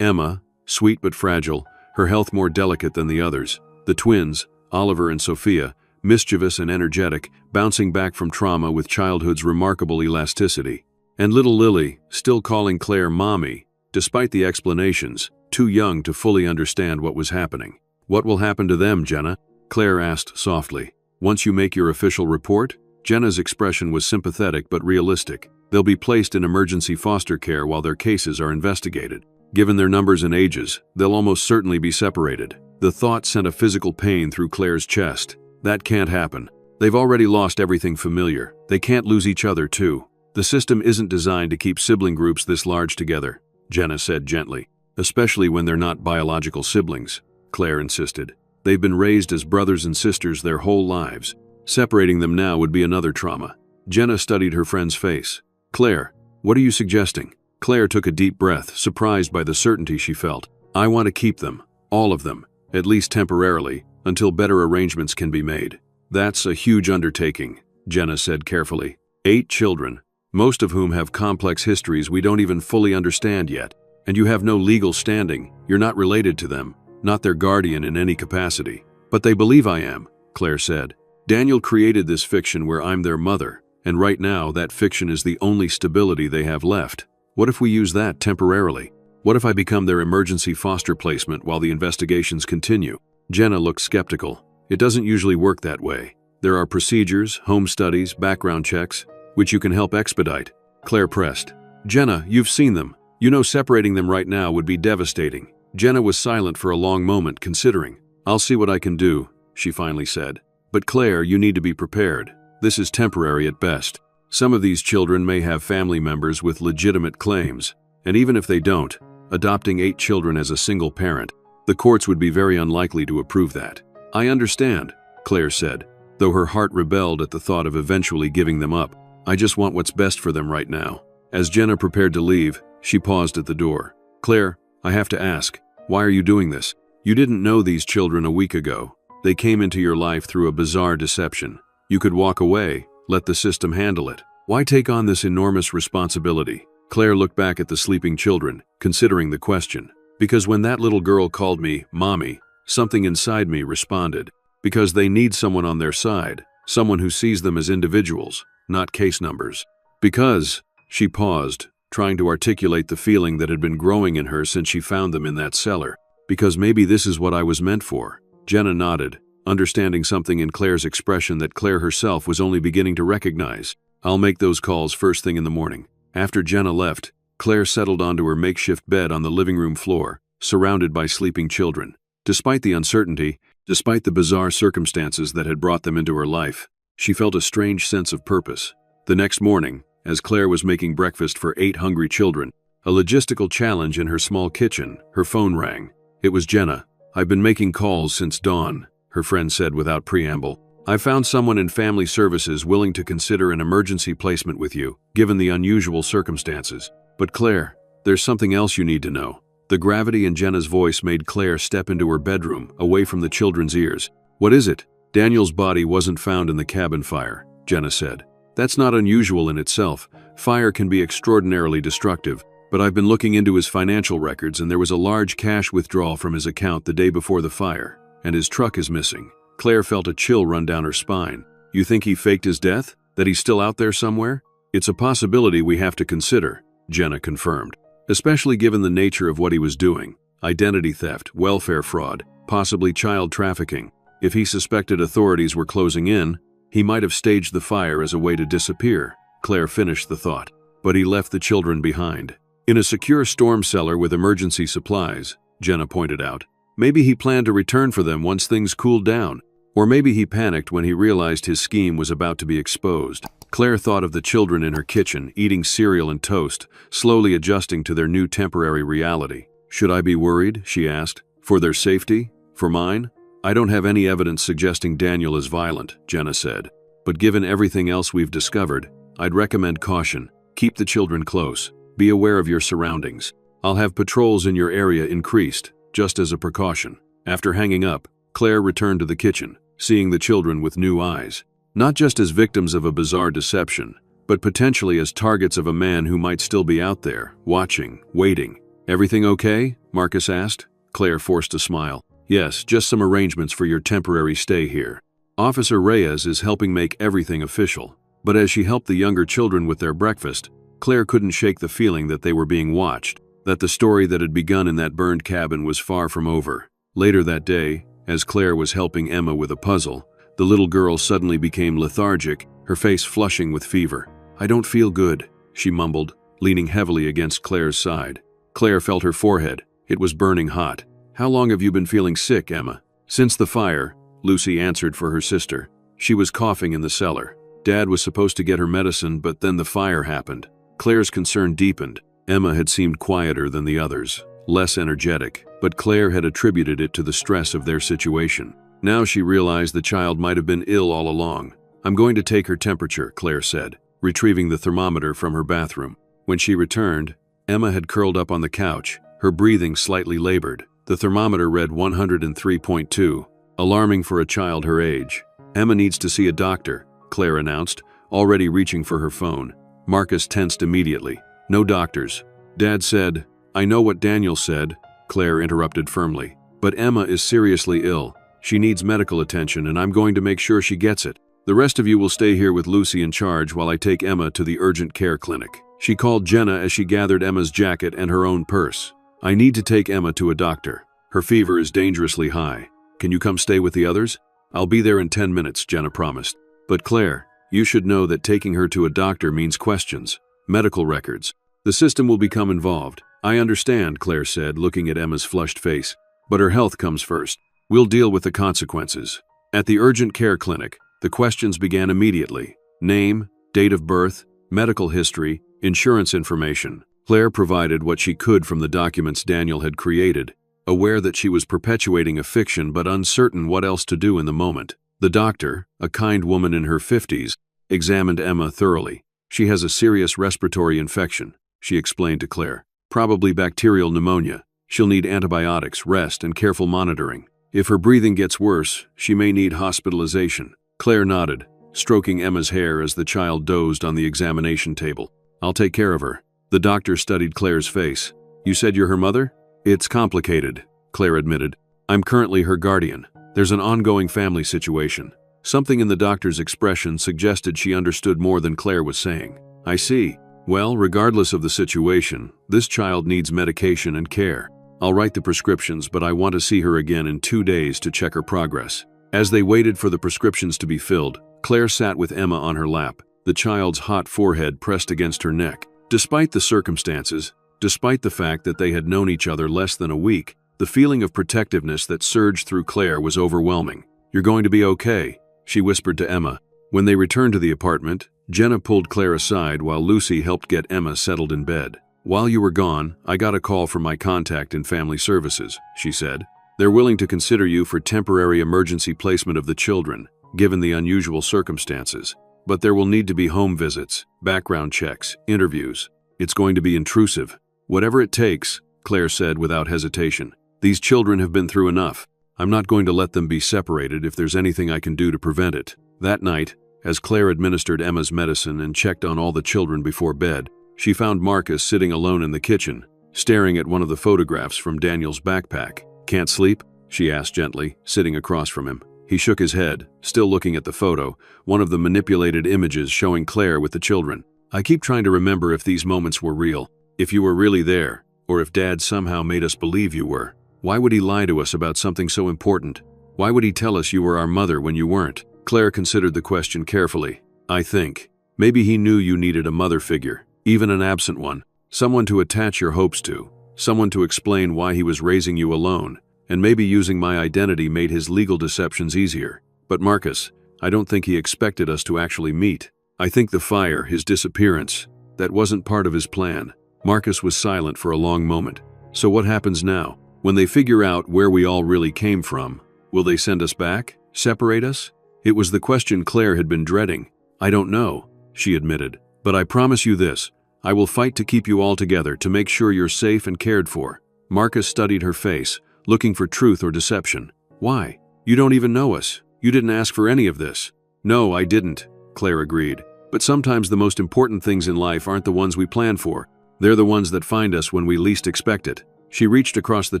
Emma, sweet but fragile, her health more delicate than the others. The twins, Oliver and Sophia, mischievous and energetic, bouncing back from trauma with childhood's remarkable elasticity. And little Lily, still calling Claire Mommy, despite the explanations, too young to fully understand what was happening. "What will happen to them, Jenna?" Claire asked softly. "Once you make your official report?" Jenna's expression was sympathetic but realistic. "They'll be placed in emergency foster care while their cases are investigated. Given their numbers and ages, they'll almost certainly be separated." The thought sent a physical pain through Claire's chest. That can't happen. They've already lost everything familiar. They can't lose each other, too. The system isn't designed to keep sibling groups this large together, Jenna said gently. "Especially when they're not biological siblings," Claire insisted. "They've been raised as brothers and sisters their whole lives. Separating them now would be another trauma." Jenna studied her friend's face. "Claire, what are you suggesting?" Claire took a deep breath, surprised by the certainty she felt. "I want to keep them, all of them, at least temporarily, until better arrangements can be made." "That's a huge undertaking," Jenna said carefully. 8 children, most of whom have complex histories we don't even fully understand yet. And you have no legal standing, you're not related to them, not their guardian in any capacity. "But they believe I am," Claire said. "Daniel created this fiction where I'm their mother, and right now that fiction is the only stability they have left. What if we use that temporarily? What if I become their emergency foster placement while the investigations continue?" Jenna looked skeptical. "It doesn't usually work that way. There are procedures, home studies, background checks, which you can help expedite." Claire pressed. "Jenna, you've seen them. You know separating them right now would be devastating." Jenna was silent for a long moment, considering. "I'll see what I can do," she finally said. "But Claire, you need to be prepared. This is temporary at best. Some of these children may have family members with legitimate claims, and even if they don't, adopting 8 children as a single parent, the courts would be very unlikely to approve that." "I understand," Claire said, though her heart rebelled at the thought of eventually giving them up. "I just want what's best for them right now." As Jenna prepared to leave, she paused at the door. "Claire, I have to ask, why are you doing this? You didn't know these children a week ago. They came into your life through a bizarre deception. You could walk away, let the system handle it. Why take on this enormous responsibility?" Claire looked back at the sleeping children, considering the question. "Because when that little girl called me Mommy, something inside me responded. Because they need someone on their side, someone who sees them as individuals, not case numbers. Because," she paused, trying to articulate the feeling that had been growing in her since she found them in that cellar. "Because maybe this is what I was meant for." Jenna nodded, understanding something in Claire's expression that Claire herself was only beginning to recognize. "I'll make those calls first thing in the morning." After Jenna left, Claire settled onto her makeshift bed on the living room floor, surrounded by sleeping children. Despite the uncertainty, despite the bizarre circumstances that had brought them into her life, she felt a strange sense of purpose. The next morning, as Claire was making breakfast for 8 hungry children, a logistical challenge in her small kitchen, her phone rang. It was Jenna. "I've been making calls since dawn," her friend said without preamble. "I found someone in family services willing to consider an emergency placement with you, given the unusual circumstances. But Claire, there's something else you need to know." The gravity in Jenna's voice made Claire step into her bedroom, away from the children's ears. "What is it?" "Daniel's body wasn't found in the cabin fire," Jenna said. "That's not unusual in itself. Fire can be extraordinarily destructive, but I've been looking into his financial records and there was a large cash withdrawal from his account the day before the fire, and his truck is missing." Claire felt a chill run down her spine. "You think he faked his death? That he's still out there somewhere?" "It's a possibility we have to consider," Jenna confirmed. "Especially given the nature of what he was doing. Identity theft, welfare fraud, possibly child trafficking. If he suspected authorities were closing in, he might have staged the fire as a way to disappear." Claire finished the thought. but he left the children behind. In a secure storm cellar with emergency supplies, Jenna pointed out. Maybe he planned to return for them once things cooled down. Or maybe he panicked when he realized his scheme was about to be exposed. Claire thought of the children in her kitchen, eating cereal and toast, slowly adjusting to their new temporary reality. Should I be worried, she asked, for their safety? For mine? I don't have any evidence suggesting Daniel is violent, Jenna said. But given everything else we've discovered, I'd recommend caution. Keep the children close. Be aware of your surroundings. I'll have patrols in your area increased, just as a precaution. After hanging up, Claire returned to the kitchen, seeing the children with new eyes. Not just as victims of a bizarre deception, but potentially as targets of a man who might still be out there, watching, waiting. Everything okay? Marcus asked. Claire forced a smile. Yes, just some arrangements for your temporary stay here. Officer Reyes is helping make everything official. But as she helped the younger children with their breakfast, Claire couldn't shake the feeling that they were being watched, that the story that had begun in that burned cabin was far from over. Later that day, as Claire was helping Emma with a puzzle, the little girl suddenly became lethargic, her face flushing with fever. I don't feel good, she mumbled, leaning heavily against Claire's side. Claire felt her forehead. It was burning hot. How long have you been feeling sick, Emma? Since the fire, Lucy answered for her sister. She was coughing in the cellar. Dad was supposed to get her medicine, but then the fire happened. Claire's concern deepened. Emma had seemed quieter than the others, less energetic, but Claire had attributed it to the stress of their situation. Now she realized the child might have been ill all along. I'm going to take her temperature, Claire said, retrieving the thermometer from her bathroom. When she returned, Emma had curled up on the couch, her breathing slightly labored. The thermometer read 103.2, alarming for a child her age. Emma needs to see a doctor, Claire announced, already reaching for her phone. Marcus tensed immediately. No doctors. Dad said, I know what Daniel said, Claire interrupted firmly. But Emma is seriously ill. She needs medical attention and I'm going to make sure she gets it. The rest of you will stay here with Lucy in charge while I take Emma to the urgent care clinic. She called Jenna as she gathered Emma's jacket and her own purse. I need to take Emma to a doctor. Her fever is dangerously high. Can you come stay with the others? I'll be there in 10 minutes, Jenna promised. But Claire, you should know that taking her to a doctor means questions, medical records. The system will become involved. I understand, Claire said, looking at Emma's flushed face. But her health comes first. We'll deal with the consequences. At the urgent care clinic, the questions began immediately. Name, date of birth, medical history, insurance information. Claire provided what she could from the documents Daniel had created, aware that she was perpetuating a fiction but uncertain what else to do in the moment. The doctor, a kind woman in her 50s, examined Emma thoroughly. She has a serious respiratory infection, she explained to Claire. Probably bacterial pneumonia. She'll need antibiotics, rest, and careful monitoring. If her breathing gets worse, she may need hospitalization. Claire nodded, stroking Emma's hair as the child dozed on the examination table. I'll take care of her. The doctor studied Claire's face. You said you're her mother? It's complicated, Claire admitted. I'm currently her guardian. There's an ongoing family situation. Something in the doctor's expression suggested she understood more than Claire was saying. I see. Well, regardless of the situation, this child needs medication and care. I'll write the prescriptions, but I want to see her again in 2 days to check her progress. As they waited for the prescriptions to be filled, Claire sat with Emma on her lap, the child's hot forehead pressed against her neck. Despite the circumstances, despite the fact that they had known each other less than a week, the feeling of protectiveness that surged through Claire was overwhelming. You're going to be okay, she whispered to Emma. When they returned to the apartment, Jenna pulled Claire aside while Lucy helped get Emma settled in bed. While you were gone, I got a call from my contact in family services, she said. They're willing to consider you for temporary emergency placement of the children, given the unusual circumstances. But there will need to be home visits, background checks, interviews. It's going to be intrusive. Whatever it takes, Claire said without hesitation. These children have been through enough. I'm not going to let them be separated if there's anything I can do to prevent it. That night, as Claire administered Emma's medicine and checked on all the children before bed, she found Marcus sitting alone in the kitchen, staring at one of the photographs from Daniel's backpack. Can't sleep? She asked gently, sitting across from him. He shook his head, still looking at the photo, one of the manipulated images showing Claire with the children. I keep trying to remember if these moments were real, if you were really there, or if Dad somehow made us believe you were. Why would he lie to us about something so important? Why would he tell us you were our mother when you weren't? Claire considered the question carefully. I think. Maybe he knew you needed a mother figure. even an absent one, someone to attach your hopes to, someone to explain why he was raising you alone, and maybe using my identity made his legal deceptions easier. But Marcus, I don't think he expected us to actually meet. I think the fire, his disappearance, that wasn't part of his plan." Marcus was silent for a long moment. "So what happens now? When they figure out where we all really came from, will they send us back? Separate us?" It was the question Claire had been dreading. "I don't know," she admitted. "But I promise you this, I will fight to keep you all together, to make sure you're safe and cared for." Marcus studied her face, looking for truth or deception. "Why? You don't even know us. You didn't ask for any of this." "No, I didn't," Claire agreed. "But sometimes the most important things in life aren't the ones we plan for. They're the ones that find us when we least expect it." She reached across the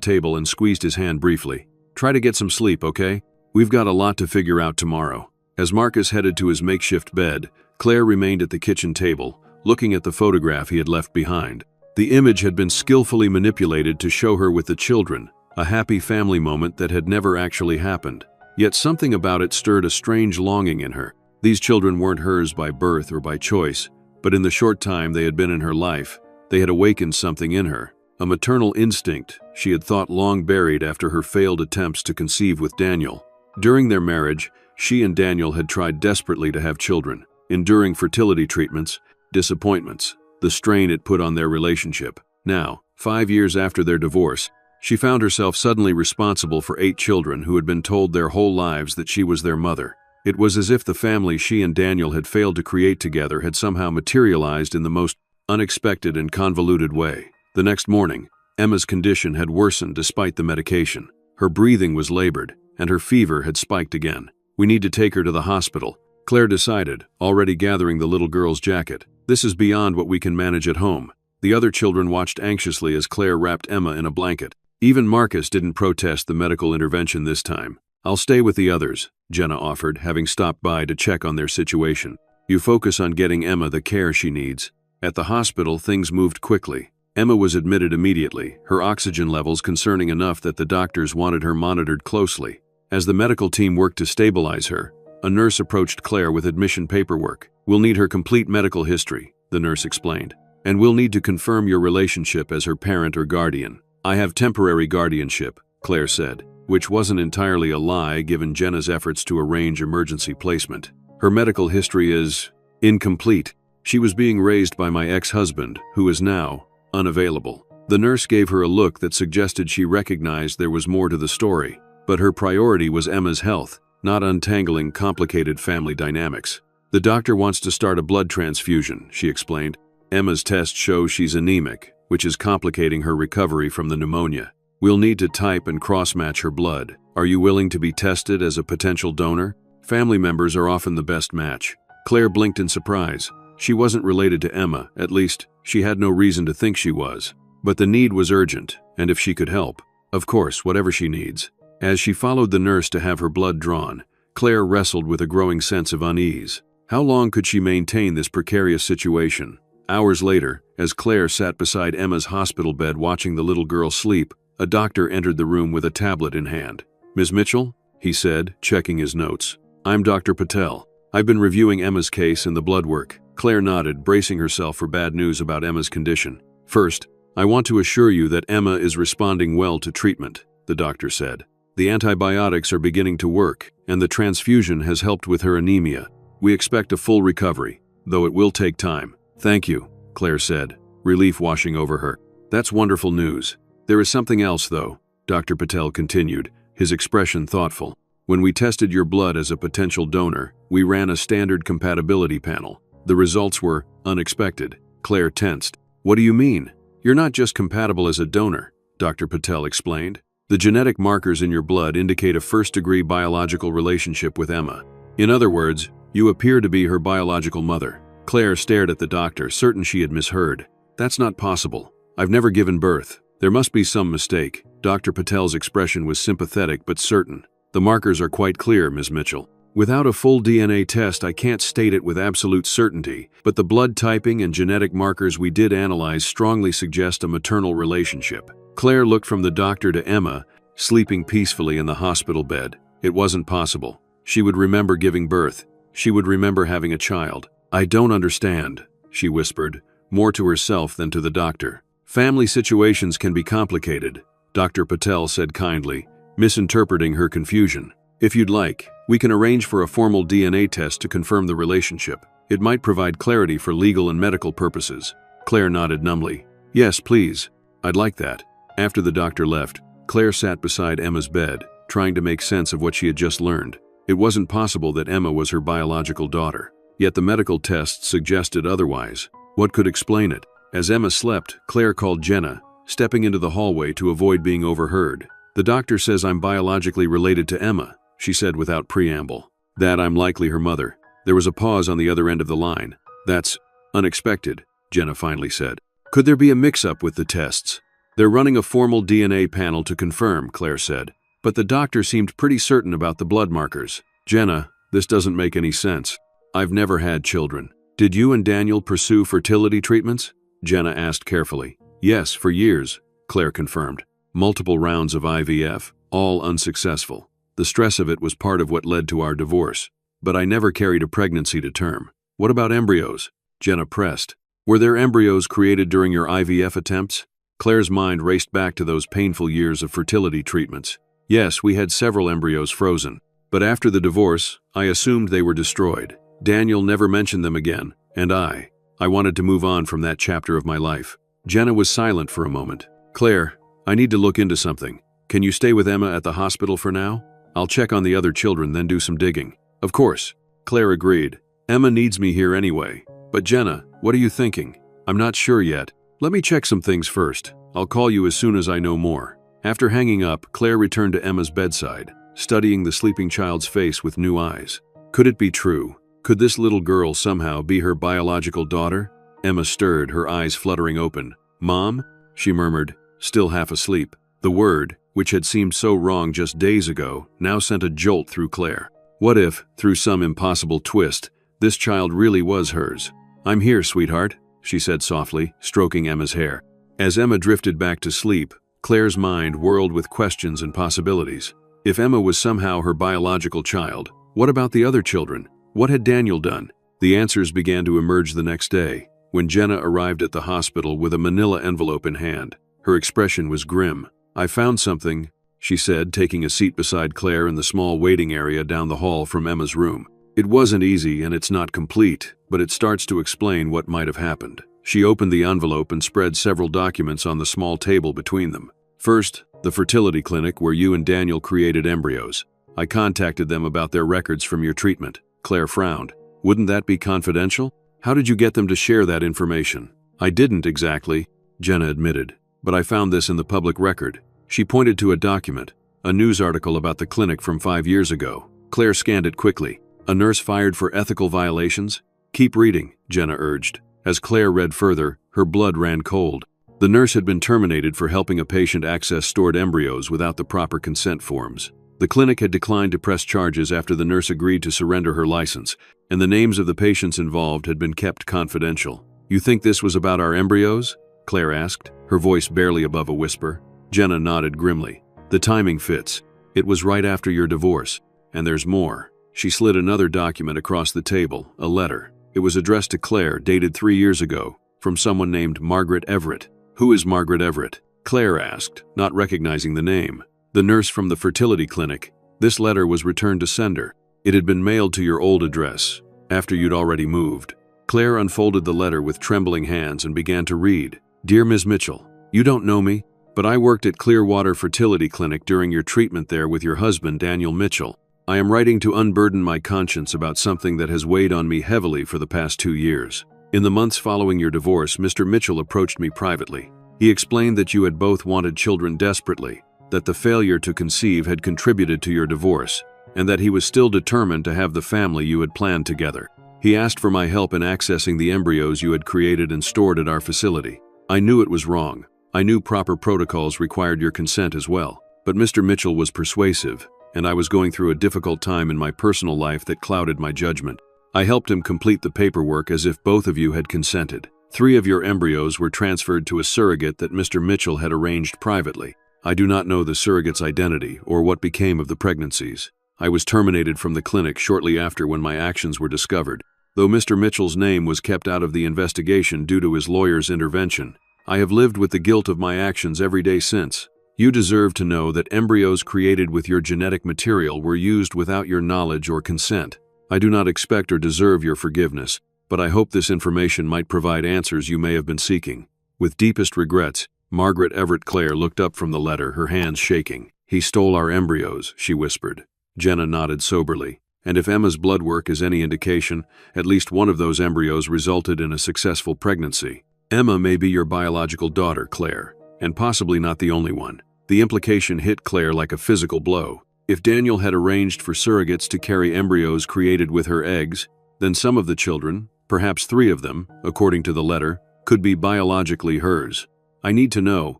table and squeezed his hand briefly. "Try to get some sleep, okay? We've got a lot to figure out tomorrow." As Marcus headed to his makeshift bed, Claire remained at the kitchen table, looking at the photograph he had left behind. The image had been skillfully manipulated to show her with the children, a happy family moment that had never actually happened. Yet something about it stirred a strange longing in her. These children weren't hers by birth or by choice, but in the short time they had been in her life, they had awakened something in her. A maternal instinct she had thought long buried after her failed attempts to conceive with Daniel. During their marriage, she and Daniel had tried desperately to have children, enduring fertility treatments, disappointments, the strain it put on their relationship. Now, 5 years after their divorce, she found herself suddenly responsible for 8 children who had been told their whole lives that she was their mother. It was as if the family she and Daniel had failed to create together had somehow materialized in the most unexpected and convoluted way. The next morning, Emma's condition had worsened despite the medication. Her breathing was labored, and her fever had spiked again. "We need to take her to the hospital," Claire decided, already gathering the little girl's jacket. "This is beyond what we can manage at home." The other children watched anxiously as Claire wrapped Emma in a blanket. Even Marcus didn't protest the medical intervention this time. "I'll stay with the others," Jenna offered, having stopped by to check on their situation. "You focus on getting Emma the care she needs." At the hospital, things moved quickly. Emma was admitted immediately, her oxygen levels concerning enough that the doctors wanted her monitored closely. As the medical team worked to stabilize her, a nurse approached Claire with admission paperwork. "We'll need her complete medical history," the nurse explained. "And we'll need to confirm your relationship as her parent or guardian." "I have temporary guardianship," Claire said, which wasn't entirely a lie given Jenna's efforts to arrange emergency placement. "Her medical history is incomplete. She was being raised by my ex-husband, who is now unavailable." The nurse gave her a look that suggested she recognized there was more to the story, but her priority was Emma's health, not untangling complicated family dynamics. "The doctor wants to start a blood transfusion," she explained. "Emma's tests show she's anemic, which is complicating her recovery from the pneumonia. We'll need to type and cross-match her blood. Are you willing to be tested as a potential donor? Family members are often the best match." Claire blinked in surprise. She wasn't related to Emma, at least, she had no reason to think she was. But the need was urgent, and if she could help, of course, whatever she needs. As she followed the nurse to have her blood drawn, Claire wrestled with a growing sense of unease. How long could she maintain this precarious situation? Hours later, as Claire sat beside Emma's hospital bed watching the little girl sleep, a doctor entered the room with a tablet in hand. "Ms. Mitchell?" he said, checking his notes. "I'm Dr. Patel. I've been reviewing Emma's case and the blood work." Claire nodded, bracing herself for bad news about Emma's condition. "First, I want to assure you that Emma is responding well to treatment," the doctor said. "The antibiotics are beginning to work, and the transfusion has helped with her anemia. We expect a full recovery, though it will take time." "Thank you," Claire said, relief washing over her. "That's wonderful news. There is something else, though," Dr. Patel continued, his expression thoughtful. "When we tested your blood as a potential donor, we ran a standard compatibility panel. The results were unexpected." Claire tensed. "What do you mean? You're not just compatible as a donor," Dr. Patel explained. "The genetic markers in your blood indicate a first-degree biological relationship with Emma. In other words, you appear to be her biological mother." Claire stared at the doctor, certain she had misheard. "That's not possible. I've never given birth. There must be some mistake." Dr. Patel's expression was sympathetic but certain. "The markers are quite clear, Ms. Mitchell. Without a full DNA test, I can't state it with absolute certainty, but the blood typing and genetic markers we did analyze strongly suggest a maternal relationship." Claire looked from the doctor to Emma, sleeping peacefully in the hospital bed. It wasn't possible. She would remember giving birth. She would remember having a child. "I don't understand," she whispered, more to herself than to the doctor. "Family situations can be complicated," Dr. Patel said kindly, misinterpreting her confusion. "If you'd like, we can arrange for a formal DNA test to confirm the relationship. It might provide clarity for legal and medical purposes." Claire nodded numbly. "Yes, please. I'd like that." After the doctor left, Claire sat beside Emma's bed, trying to make sense of what she had just learned. It wasn't possible that Emma was her biological daughter. Yet the medical tests suggested otherwise. What could explain it? As Emma slept, Claire called Jenna, stepping into the hallway to avoid being overheard. "The doctor says I'm biologically related to Emma," she said without preamble. "That I'm likely her mother." There was a pause on the other end of the line. "That's unexpected," Jenna finally said. "Could there be a mix-up with the tests?" "They're running a formal DNA panel to confirm," Claire said. "But the doctor seemed pretty certain about the blood markers." "Jenna, this doesn't make any sense. I've never had children." "Did you and Daniel pursue fertility treatments?" Jenna asked carefully. "Yes, for years," Claire confirmed. "Multiple rounds of IVF, all unsuccessful. The stress of it was part of what led to our divorce. But I never carried a pregnancy to term." "What about embryos?" Jenna pressed. "Were there embryos created during your IVF attempts?" Claire's mind raced back to those painful years of fertility treatments. "Yes, we had several embryos frozen. But after the divorce, I assumed they were destroyed. Daniel never mentioned them again, and I wanted to move on from that chapter of my life." Jenna was silent for a moment. "Claire, I need to look into something. Can you stay with Emma at the hospital for now? I'll check on the other children, then do some digging." "Of course," Claire agreed. "Emma needs me here anyway." "But Jenna, what are you thinking?" "I'm not sure yet. Let me check some things first. I'll call you as soon as I know more." After hanging up, Claire returned to Emma's bedside, studying the sleeping child's face with new eyes. Could it be true? Could this little girl somehow be her biological daughter? Emma stirred, her eyes fluttering open. "Mom?" she murmured, still half asleep. The word, which had seemed so wrong just days ago, now sent a jolt through Claire. What if, through some impossible twist, this child really was hers? "I'm here, sweetheart," she said softly, stroking Emma's hair. As Emma drifted back to sleep, Claire's mind whirled with questions and possibilities. If Emma was somehow her biological child, what about the other children? What had Daniel done? The answers began to emerge the next day, when Jenna arrived at the hospital with a manila envelope in hand. Her expression was grim. "I found something," she said, taking a seat beside Claire in the small waiting area down the hall from Emma's room. "It wasn't easy and it's not complete, but it starts to explain what might have happened." She opened the envelope and spread several documents on the small table between them. "First, the fertility clinic where you and Daniel created embryos. I contacted them about their records from your treatment." Claire frowned. "Wouldn't that be confidential? How did you get them to share that information?" "I didn't exactly," Jenna admitted, "but I found this in the public record." She pointed to a document, a news article about the clinic from 5 years ago. Claire scanned it quickly. "A nurse fired for ethical violations?" "Keep reading," Jenna urged. As Claire read further, her blood ran cold. The nurse had been terminated for helping a patient access stored embryos without the proper consent forms. The clinic had declined to press charges after the nurse agreed to surrender her license, and the names of the patients involved had been kept confidential. "You think this was about our embryos?" Claire asked, her voice barely above a whisper. Jenna nodded grimly. "The timing fits. It was right after your divorce. And there's more." She slid another document across the table, a letter. It was addressed to Claire, dated 3 years ago, from someone named Margaret Everett. "Who is Margaret Everett?" Claire asked, not recognizing the name. "The nurse from the fertility clinic. This letter was returned to sender. It had been mailed to your old address, after you'd already moved." Claire unfolded the letter with trembling hands and began to read. "Dear Ms. Mitchell, you don't know me, but I worked at Clearwater Fertility Clinic during your treatment there with your husband, Daniel Mitchell. I am writing to unburden my conscience about something that has weighed on me heavily for the past 2 years. In the months following your divorce, Mr. Mitchell approached me privately. He explained that you had both wanted children desperately, that the failure to conceive had contributed to your divorce, and that he was still determined to have the family you had planned together. He asked for my help in accessing the embryos you had created and stored at our facility. I knew it was wrong. I knew proper protocols required your consent as well. But Mr. Mitchell was persuasive, and I was going through a difficult time in my personal life that clouded my judgment. I helped him complete the paperwork as if both of you had consented. 3 of your embryos were transferred to a surrogate that Mr. Mitchell had arranged privately. I do not know the surrogate's identity or what became of the pregnancies. I was terminated from the clinic shortly after when my actions were discovered. though Mr. Mitchell's name was kept out of the investigation due to his lawyer's intervention. I have lived with the guilt of my actions every day since. You deserve to know that embryos created with your genetic material were used without your knowledge or consent. I do not expect or deserve your forgiveness, but I hope this information might provide answers you may have been seeking. With deepest regrets, Margaret Everett Clare looked up from the letter, her hands shaking. He stole our embryos, she whispered. Jenna nodded soberly. And if Emma's blood work is any indication, at least one of those embryos resulted in a successful pregnancy. Emma may be your biological daughter, Claire, and possibly not the only one. The implication hit Claire like a physical blow. If Daniel had arranged for surrogates to carry embryos created with her eggs, then some of the children, perhaps 3 of them, according to the letter, could be biologically hers. I need to know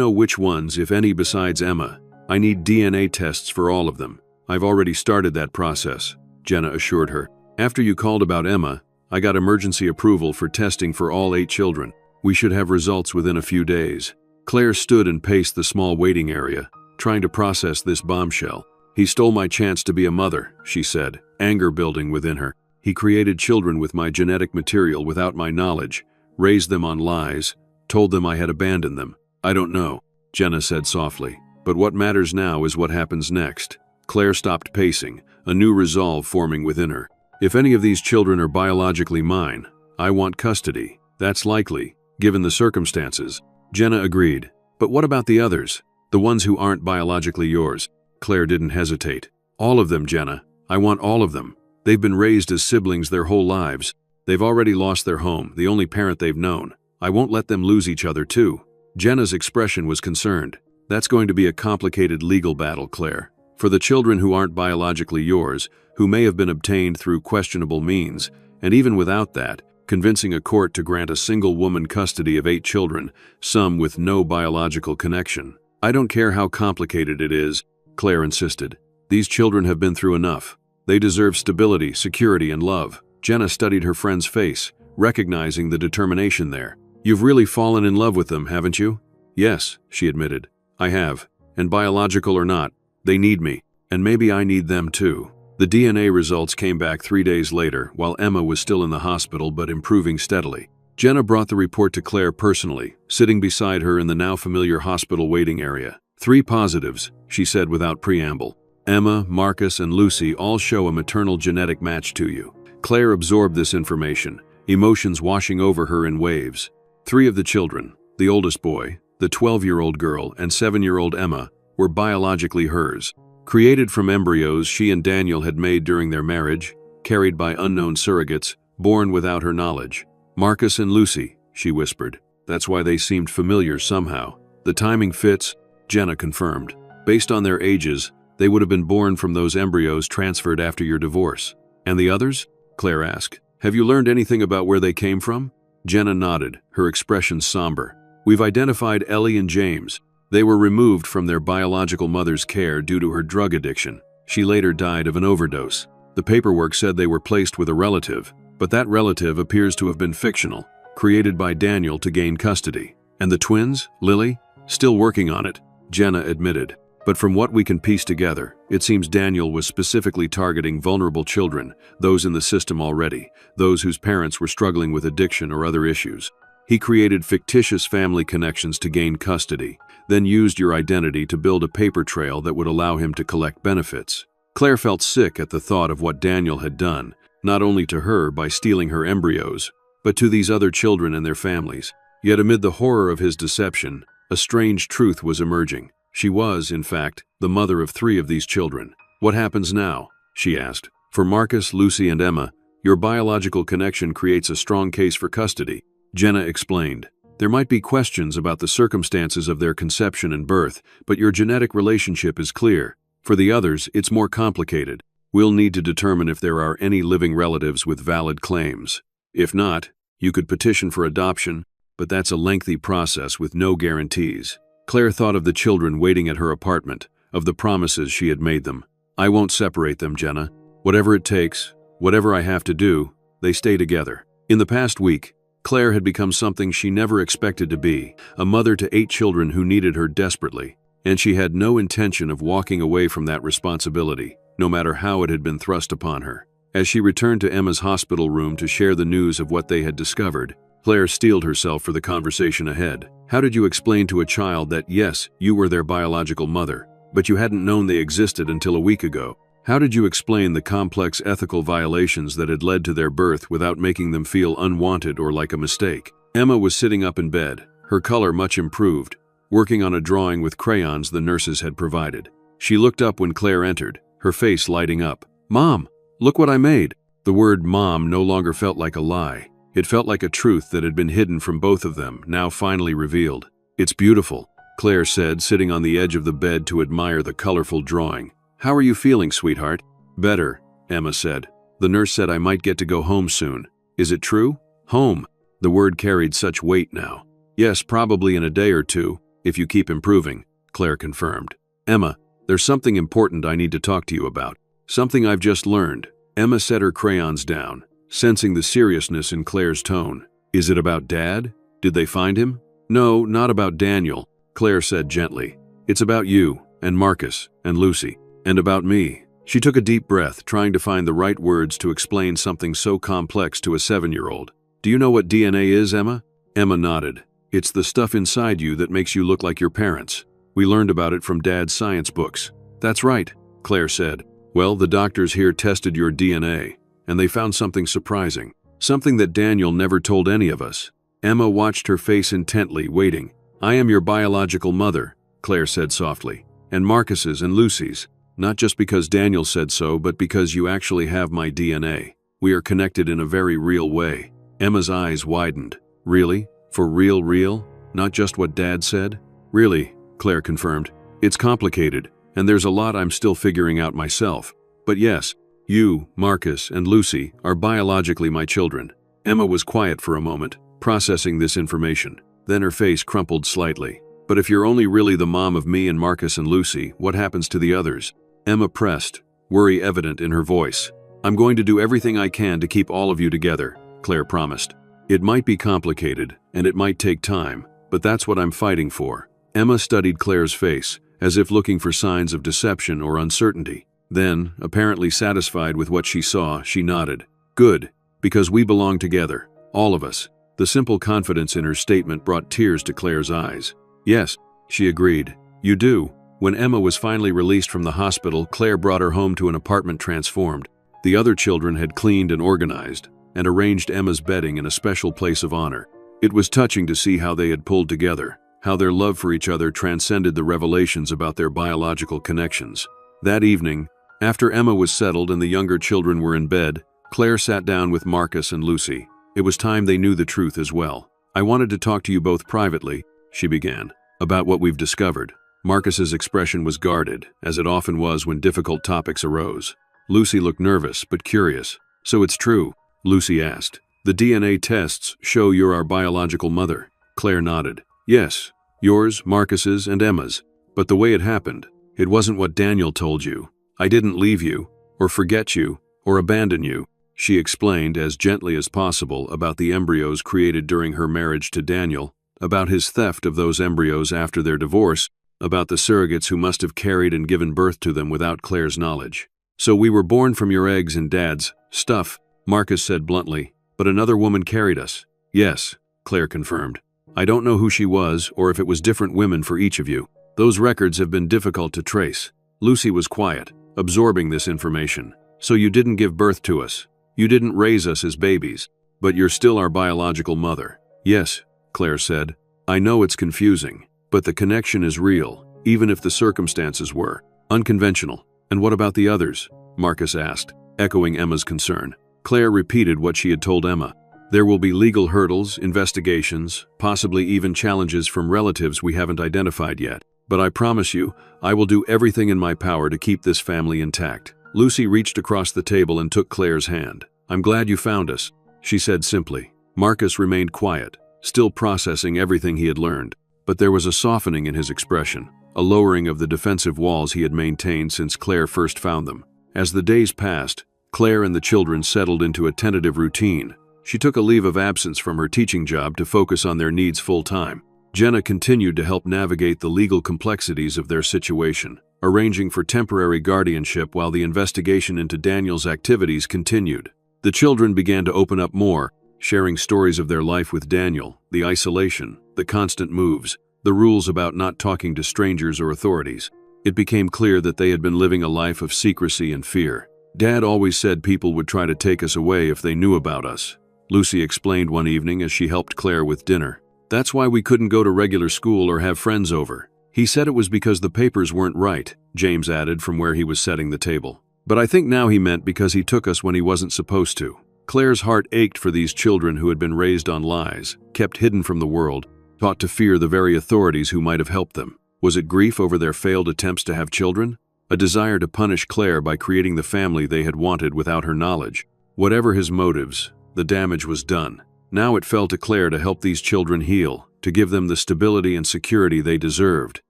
which ones, if any, besides Emma. I need DNA tests for all of them. I've already started that process, Jenna assured her. After you called about Emma, I got emergency approval for testing for all 8 children. We should have results within a few days. Claire stood and paced the small waiting area, trying to process this bombshell. He stole my chance to be a mother, she said, anger building within her. He created children with my genetic material without my knowledge, raised them on lies, told them I had abandoned them. I don't know, Jenna said softly. But what matters now is what happens next. Claire stopped pacing, a new resolve forming within her. If any of these children are biologically mine, I want custody. That's likely, given the circumstances. Jenna agreed. But what about the others? The ones who aren't biologically yours? Claire didn't hesitate. All of them, Jenna. I want all of them. They've been raised as siblings their whole lives. They've already lost their home, the only parent they've known. I won't let them lose each other too. Jenna's expression was concerned. That's going to be a complicated legal battle, Claire. For the children who aren't biologically yours, who may have been obtained through questionable means, and even without that, convincing a court to grant a single woman custody of 8 children, some with no biological connection. I don't care how complicated it is, Claire insisted. These children have been through enough. They deserve stability, security, and love. Jenna studied her friend's face, recognizing the determination there. You've really fallen in love with them, haven't you? Yes, she admitted. I have. And biological or not, they need me. And maybe I need them too. The DNA results came back 3 days later, while Emma was still in the hospital but improving steadily. Jenna brought the report to Claire personally, sitting beside her in the now familiar hospital waiting area. 3 positives, she said without preamble. Emma, Marcus, and Lucy all show a maternal genetic match to you. Claire absorbed this information, emotions washing over her in waves. 3 of the children, the oldest boy, the 12-year-old girl, and 7-year-old Emma, were biologically hers. Created from embryos she and Daniel had made during their marriage, carried by unknown surrogates, born without her knowledge. Marcus and Lucy, she whispered. That's why they seemed familiar somehow. The timing fits, Jenna confirmed. Based on their ages, they would have been born from those embryos transferred after your divorce. And the others? Claire asked. Have you learned anything about where they came from? Jenna nodded, her expression somber. We've identified Ellie and James. They were removed from their biological mother's care due to her drug addiction. She later died of an overdose. The paperwork said they were placed with a relative, but that relative appears to have been fictional, created by Daniel to gain custody. And the twins, Lily? Still working on it, Jenna admitted. But from what we can piece together, it seems Daniel was specifically targeting vulnerable children, those in the system already, those whose parents were struggling with addiction or other issues. He created fictitious family connections to gain custody, then used your identity to build a paper trail that would allow him to collect benefits. Claire felt sick at the thought of what Daniel had done, not only to her by stealing her embryos, but to these other children and their families. Yet amid the horror of his deception, a strange truth was emerging. She was, in fact, the mother of 3 of these children. What happens now? She asked. For Marcus, Lucy, and Emma, your biological connection creates a strong case for custody. Jenna explained. There might be questions about the circumstances of their conception and birth, but your genetic relationship is clear. For the others, it's more complicated. We'll need to determine if there are any living relatives with valid claims. If not, you could petition for adoption, but that's a lengthy process with no guarantees. Claire thought of the children waiting at her apartment, of the promises she had made them. I won't separate them, Jenna. Whatever it takes, whatever I have to do, they stay together. In the past week, Claire had become something she never expected to be, a mother to 8 children who needed her desperately, and she had no intention of walking away from that responsibility, no matter how it had been thrust upon her. As she returned to Emma's hospital room to share the news of what they had discovered, Claire steeled herself for the conversation ahead. How did you explain to a child that, yes, you were their biological mother, but you hadn't known they existed until a week ago? How did you explain the complex ethical violations that had led to their birth without making them feel unwanted or like a mistake? Emma was sitting up in bed, her color much improved, working on a drawing with crayons the nurses had provided. She looked up when Claire entered, her face lighting up. "Mom, look what I made." The word mom no longer felt like a lie. It felt like a truth that had been hidden from both of them, now finally revealed. "It's beautiful," Claire said, sitting on the edge of the bed to admire the colorful drawing. "How are you feeling, sweetheart?" "Better," Emma said. "The nurse said I might get to go home soon." "Is it true?" "Home." The word carried such weight now. "Yes, probably in a day or two, if you keep improving," Claire confirmed. "Emma, there's something important I need to talk to you about. Something I've just learned." Emma set her crayons down, sensing the seriousness in Claire's tone. "Is it about Dad? Did they find him?" "No, not about Daniel," Claire said gently. "It's about you, and Marcus, and Lucy, and about me." She took a deep breath, trying to find the right words to explain something so complex to a 7-year-old. "Do you know what DNA is, Emma?" Emma nodded. "It's the stuff inside you that makes you look like your parents. We learned about it from Dad's science books." "That's right," Claire said. "Well, the doctors here tested your DNA, and they found something surprising. Something that Daniel never told any of us." Emma watched her face intently, waiting. "I am your biological mother," Claire said softly, "and Marcus's and Lucy's. Not just because Daniel said so, but because you actually have my DNA. We are connected in a very real way." Emma's eyes widened. "Really? For real? Not just what Dad said?" "Really," Claire confirmed. "It's complicated, and there's a lot I'm still figuring out myself. But yes, you, Marcus, and Lucy are biologically my children." Emma was quiet for a moment, processing this information. Then her face crumpled slightly. "But if you're only really the mom of me and Marcus and Lucy, what happens to the others?" Emma pressed, worry evident in her voice. "I'm going to do everything I can to keep all of you together," Claire promised. "It might be complicated, and it might take time, but that's what I'm fighting for." Emma studied Claire's face, as if looking for signs of deception or uncertainty. Then, apparently satisfied with what she saw, she nodded. "Good, because we belong together, all of us." The simple confidence in her statement brought tears to Claire's eyes. "Yes," she agreed. "You do." When Emma was finally released from the hospital, Claire brought her home to an apartment transformed. The other children had cleaned and organized, and arranged Emma's bedding in a special place of honor. It was touching to see how they had pulled together, how their love for each other transcended the revelations about their biological connections. That evening, after Emma was settled and the younger children were in bed, Claire sat down with Marcus and Lucy. It was time they knew the truth as well. "I wanted to talk to you both privately," she began, "about what we've discovered." Marcus's expression was guarded, as it often was when difficult topics arose. Lucy looked nervous but curious. "So it's true?" Lucy asked. "The DNA tests show you're our biological mother." Claire nodded. "Yes, yours, Marcus's, and Emma's. But the way it happened, it wasn't what Daniel told you. I didn't leave you, or forget you, or abandon you." She explained as gently as possible about the embryos created during her marriage to Daniel, about his theft of those embryos after their divorce, about the surrogates who must have carried and given birth to them without Claire's knowledge. "So we were born from your eggs and Dad's stuff," Marcus said bluntly, "but another woman carried us." "Yes," Claire confirmed. "I don't know who she was or if it was different women for each of you. Those records have been difficult to trace." Lucy was quiet, absorbing this information. "So you didn't give birth to us. You didn't raise us as babies, but you're still our biological mother." "Yes," Claire said. "I know it's confusing, but the connection is real, even if the circumstances were unconventional." "And what about the others?" Marcus asked, echoing Emma's concern. Claire repeated what she had told Emma. "There will be legal hurdles, investigations, possibly even challenges from relatives we haven't identified yet. But I promise you, I will do everything in my power to keep this family intact." Lucy reached across the table and took Claire's hand. "I'm glad you found us," she said simply. Marcus remained quiet, still processing everything he had learned. But there was a softening in his expression, a lowering of the defensive walls he had maintained since Claire first found them. As the days passed, Claire and the children settled into a tentative routine. She took a leave of absence from her teaching job to focus on their needs full-time. Jenna continued to help navigate the legal complexities of their situation. arranging for temporary guardianship while the investigation into Daniel's activities continued. The children began to open up more, sharing stories of their life with Daniel, the isolation, the constant moves, the rules about not talking to strangers or authorities. It became clear that they had been living a life of secrecy and fear. "Dad always said people would try to take us away if they knew about us," Lucy explained one evening as she helped Claire with dinner. "That's why we couldn't go to regular school or have friends over. He said it was because the papers weren't right," James added from where he was setting the table. "But I think now he meant because he took us when he wasn't supposed to." Claire's heart ached for these children who had been raised on lies, kept hidden from the world, taught to fear the very authorities who might have helped them. Was it grief over their failed attempts to have children? A desire to punish Claire by creating the family they had wanted without her knowledge? Whatever his motives, the damage was done. Now it fell to Claire to help these children heal, to give them the stability and security they deserved.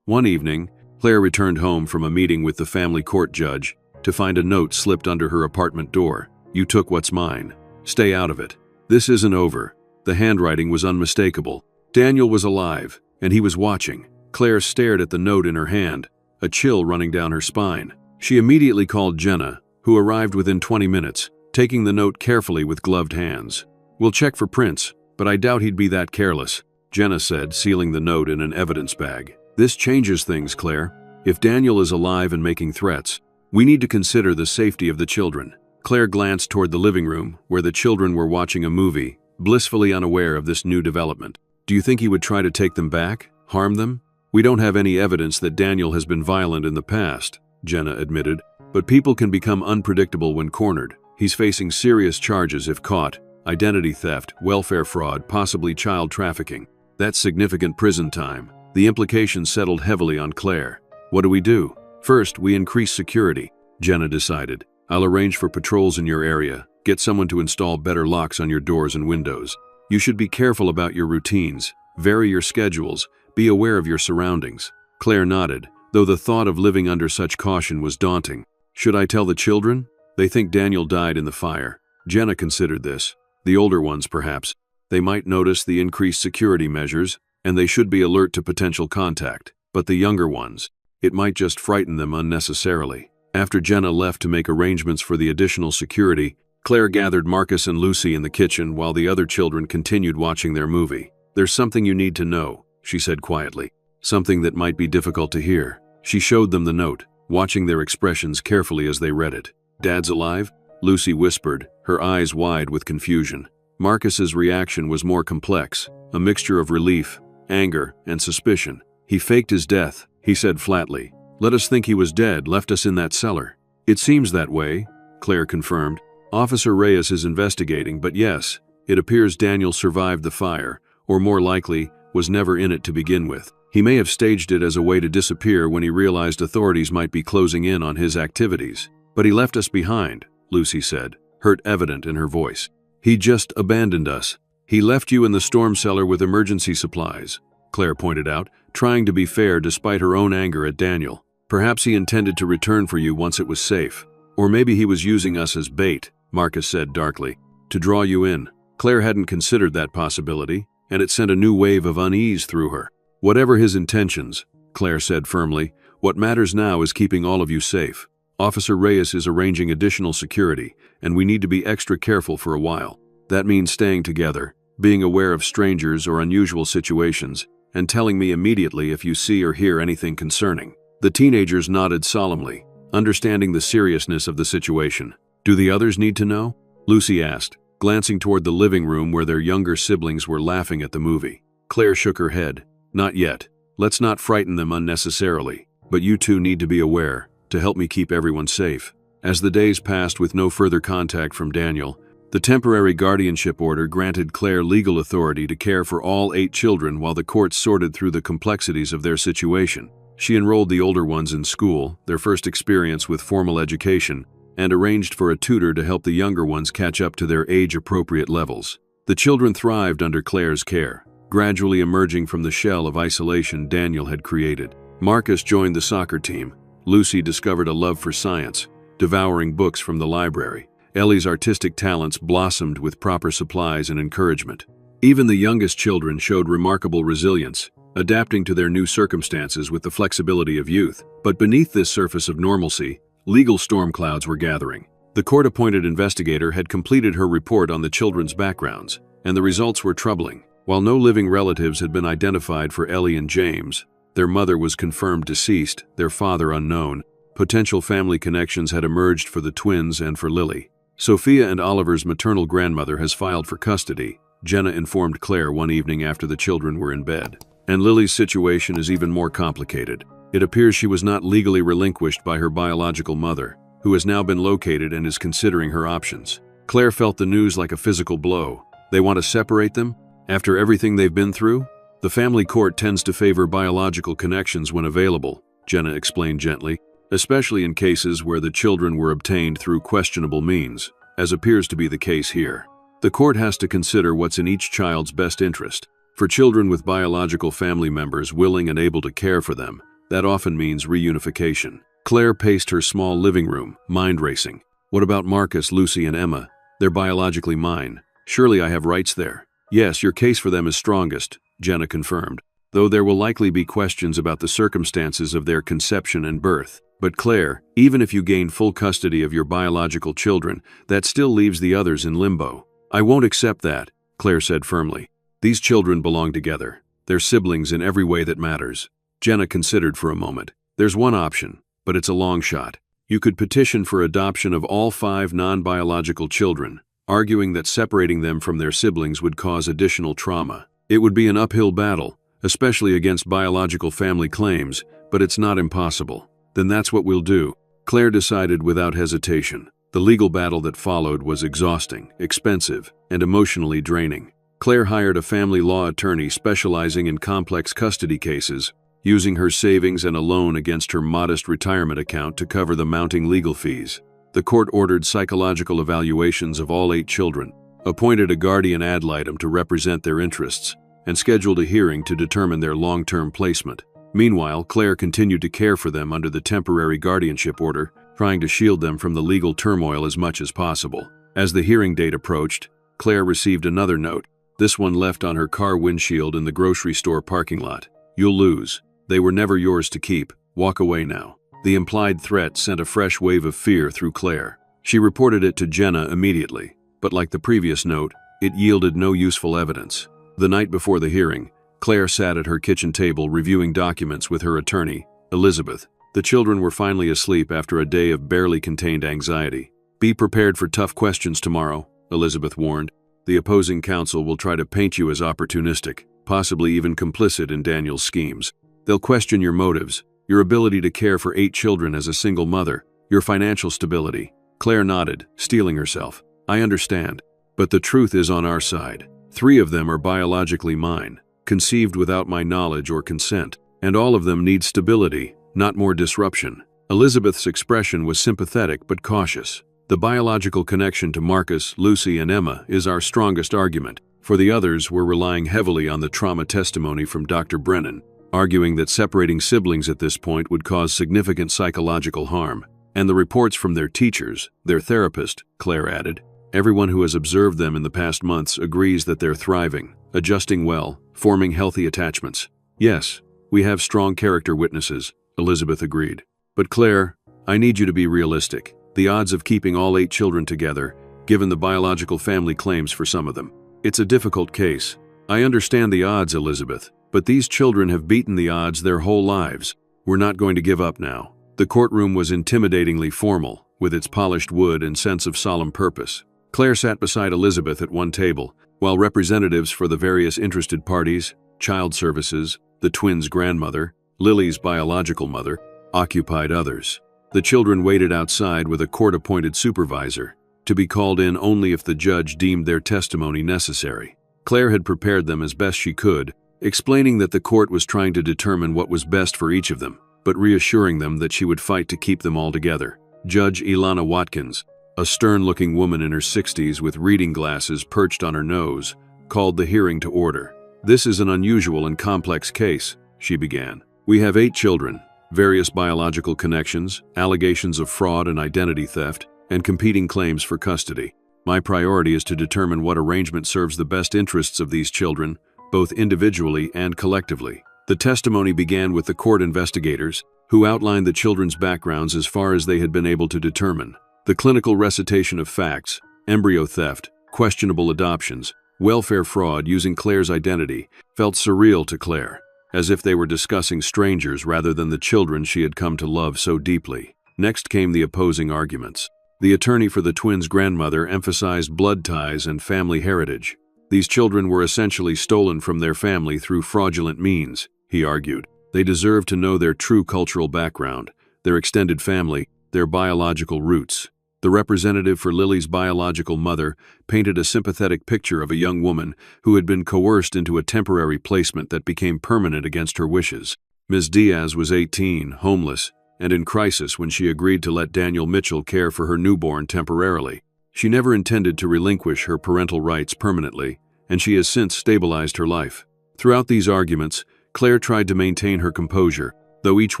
One evening, Claire returned home from a meeting with the family court judge to find a note slipped under her apartment door. "You took what's mine. Stay out of it. This isn't over." The handwriting was unmistakable. Daniel was alive, and he was watching. Claire stared at the note in her hand, a chill running down her spine. She immediately called Jenna, who arrived within 20 minutes, taking the note carefully with gloved hands. "We'll check for prints, but I doubt he'd be that careless," Jenna said, sealing the note in an evidence bag. "This changes things, Claire. If Daniel is alive and making threats, we need to consider the safety of the children." Claire glanced toward the living room, where the children were watching a movie, blissfully unaware of this new development. "Do you think he would try to take them back? Harm them?" "We don't have any evidence that Daniel has been violent in the past," Jenna admitted, "but people can become unpredictable when cornered. He's facing serious charges if caught: identity theft, welfare fraud, possibly child trafficking. That's significant prison time." The implications settled heavily on Claire. "What do we do?" "First, we increase security," Jenna decided. "I'll arrange for patrols in your area, get someone to install better locks on your doors and windows. You should be careful about your routines, vary your schedules, be aware of your surroundings." Claire nodded, though the thought of living under such caution was daunting. "Should I tell the children? They think Daniel died in the fire." Jenna considered this. The older ones, perhaps. They might notice the increased security measures, and they should be alert to potential contact. But the younger ones, it might just frighten them unnecessarily. After Jenna left to make arrangements for the additional security, Claire gathered Marcus and Lucy in the kitchen while the other children continued watching their movie. "There's something you need to know," she said quietly. "Something that might be difficult to hear." She showed them the note, watching their expressions carefully as they read it. "Dad's alive?" Lucy whispered, her eyes wide with confusion. Marcus's reaction was more complex, a mixture of relief, anger, and suspicion. "He faked his death," he said flatly. "Let us think he was dead, left us in that cellar." "It seems that way," Claire confirmed. "Officer Reyes is investigating, but yes, it appears Daniel survived the fire, or more likely, was never in it to begin with. He may have staged it as a way to disappear when he realized authorities might be closing in on his activities. But he left us behind," Lucy said, hurt evident in her voice. "He just abandoned us." "He left you in the storm cellar with emergency supplies," Claire pointed out, trying to be fair despite her own anger at Daniel. "Perhaps he intended to return for you once it was safe. Or maybe he was using us as bait," Marcus said darkly, "to draw you in." Claire hadn't considered that possibility, and it sent a new wave of unease through her. "Whatever his intentions," Claire said firmly, "what matters now is keeping all of you safe. Officer Reyes is arranging additional security, and we need to be extra careful for a while. That means staying together, being aware of strangers or unusual situations, and telling me immediately if you see or hear anything concerning." The teenagers nodded solemnly, understanding the seriousness of the situation. "Do the others need to know?" Lucy asked, glancing toward the living room where their younger siblings were laughing at the movie. Claire shook her head. "Not yet. Let's not frighten them unnecessarily. But you two need to be aware, to help me keep everyone safe." As the days passed with no further contact from Daniel, the temporary guardianship order granted Claire legal authority to care for all 8 children while the courts sorted through the complexities of their situation. She enrolled the older ones in school, their first experience with formal education, and arranged for a tutor to help the younger ones catch up to their age-appropriate levels. The children thrived under Claire's care, gradually emerging from the shell of isolation Daniel had created. Marcus joined the soccer team. Lucy discovered a love for science, devouring books from the library. Ellie's artistic talents blossomed with proper supplies and encouragement. Even the youngest children showed remarkable resilience, adapting to their new circumstances with the flexibility of youth. But beneath this surface of normalcy, legal storm clouds were gathering. The court-appointed investigator had completed her report on the children's backgrounds, and the results were troubling. While no living relatives had been identified for Ellie and James, their mother was confirmed deceased, their father unknown. Potential family connections had emerged for the twins and for Lily. Sophia and Oliver's maternal grandmother has filed for custody, Jenna informed Claire one evening after the children were in bed. And Lily's situation is even more complicated. It appears she was not legally relinquished by her biological mother, who has now been located and is considering her options. Claire felt the news like a physical blow. They want to separate them? After everything they've been through? The family court tends to favor biological connections when available, Jenna explained gently, especially in cases where the children were obtained through questionable means, as appears to be the case here. The court has to consider what's in each child's best interest. For children with biological family members willing and able to care for them, that often means reunification. Claire paced her small living room, mind racing. What about Marcus, Lucy, and Emma? They're biologically mine. Surely I have rights there. Yes, your case for them is strongest, Jenna confirmed, though there will likely be questions about the circumstances of their conception and birth. But Claire, even if you gain full custody of your biological children, that still leaves the others in limbo. I won't accept that, Claire said firmly. These children belong together. They're siblings in every way that matters. Jenna considered for a moment. There's one option, but it's a long shot. You could petition for adoption of all 5 non-biological children, arguing that separating them from their siblings would cause additional trauma. It would be an uphill battle, especially against biological family claims, but it's not impossible. Then that's what we'll do, Claire decided without hesitation. The legal battle that followed was exhausting, expensive, and emotionally draining. Claire hired a family law attorney specializing in complex custody cases, using her savings and a loan against her modest retirement account to cover the mounting legal fees. The court ordered psychological evaluations of all 8 children, appointed a guardian ad litem to represent their interests, and scheduled a hearing to determine their long-term placement. Meanwhile, Claire continued to care for them under the temporary guardianship order, trying to shield them from the legal turmoil as much as possible. As the hearing date approached, Claire received another note, this one left on her car windshield in the grocery store parking lot. You'll lose. They were never yours to keep. Walk away now. The implied threat sent a fresh wave of fear through Claire. She reported it to Jenna immediately, but like the previous note, it yielded no useful evidence. The night before the hearing, Claire sat at her kitchen table reviewing documents with her attorney, Elizabeth. The children were finally asleep after a day of barely contained anxiety. Be prepared for tough questions tomorrow, Elizabeth warned. The opposing counsel will try to paint you as opportunistic, possibly even complicit in Daniel's schemes. They'll question your motives, your ability to care for 8 children as a single mother, your financial stability. Claire nodded, steeling herself. I understand, but the truth is on our side. 3 of them are biologically mine, conceived without my knowledge or consent, and all of them need stability, not more disruption. Elizabeth's expression was sympathetic but cautious. The biological connection to Marcus, Lucy, and Emma is our strongest argument. For the others, we're relying heavily on the trauma testimony from Dr. Brennan, arguing that separating siblings at this point would cause significant psychological harm. And the reports from their teachers, their therapist, Claire added. Everyone who has observed them in the past months agrees that they're thriving, adjusting well, forming healthy attachments. Yes, we have strong character witnesses, Elizabeth agreed. But Claire, I need you to be realistic. The odds of keeping all 8 children together, given the biological family claims for some of them. It's a difficult case. I understand the odds, Elizabeth, but these children have beaten the odds their whole lives. We're not going to give up now. The courtroom was intimidatingly formal, with its polished wood and sense of solemn purpose. Claire sat beside Elizabeth at one table, while representatives for the various interested parties, child services, the twins' grandmother, Lily's biological mother, occupied others. The children waited outside with a court-appointed supervisor, to be called in only if the judge deemed their testimony necessary. Claire had prepared them as best she could, explaining that the court was trying to determine what was best for each of them, but reassuring them that she would fight to keep them all together. Judge Ilana Watkins, a stern-looking woman in her 60s with reading glasses perched on her nose, called the hearing to order. This is an unusual and complex case, she began. We have 8 children, various biological connections, allegations of fraud and identity theft, and competing claims for custody. My priority is to determine what arrangement serves the best interests of these children, both individually and collectively. The testimony began with the court investigators, who outlined the children's backgrounds as far as they had been able to determine. The clinical recitation of facts, embryo theft, questionable adoptions, welfare fraud using Claire's identity, felt surreal to Claire, as if they were discussing strangers rather than the children she had come to love so deeply. Next came the opposing arguments. The attorney for the twins' grandmother emphasized blood ties and family heritage. These children were essentially stolen from their family through fraudulent means, he argued. They deserve to know their true cultural background, their extended family, their biological roots. The representative for Lily's biological mother painted a sympathetic picture of a young woman who had been coerced into a temporary placement that became permanent against her wishes. Ms. Diaz was 18, homeless, and in crisis when she agreed to let Daniel Mitchell care for her newborn temporarily. She never intended to relinquish her parental rights permanently, and she has since stabilized her life. Throughout these arguments, Claire tried to maintain her composure, though each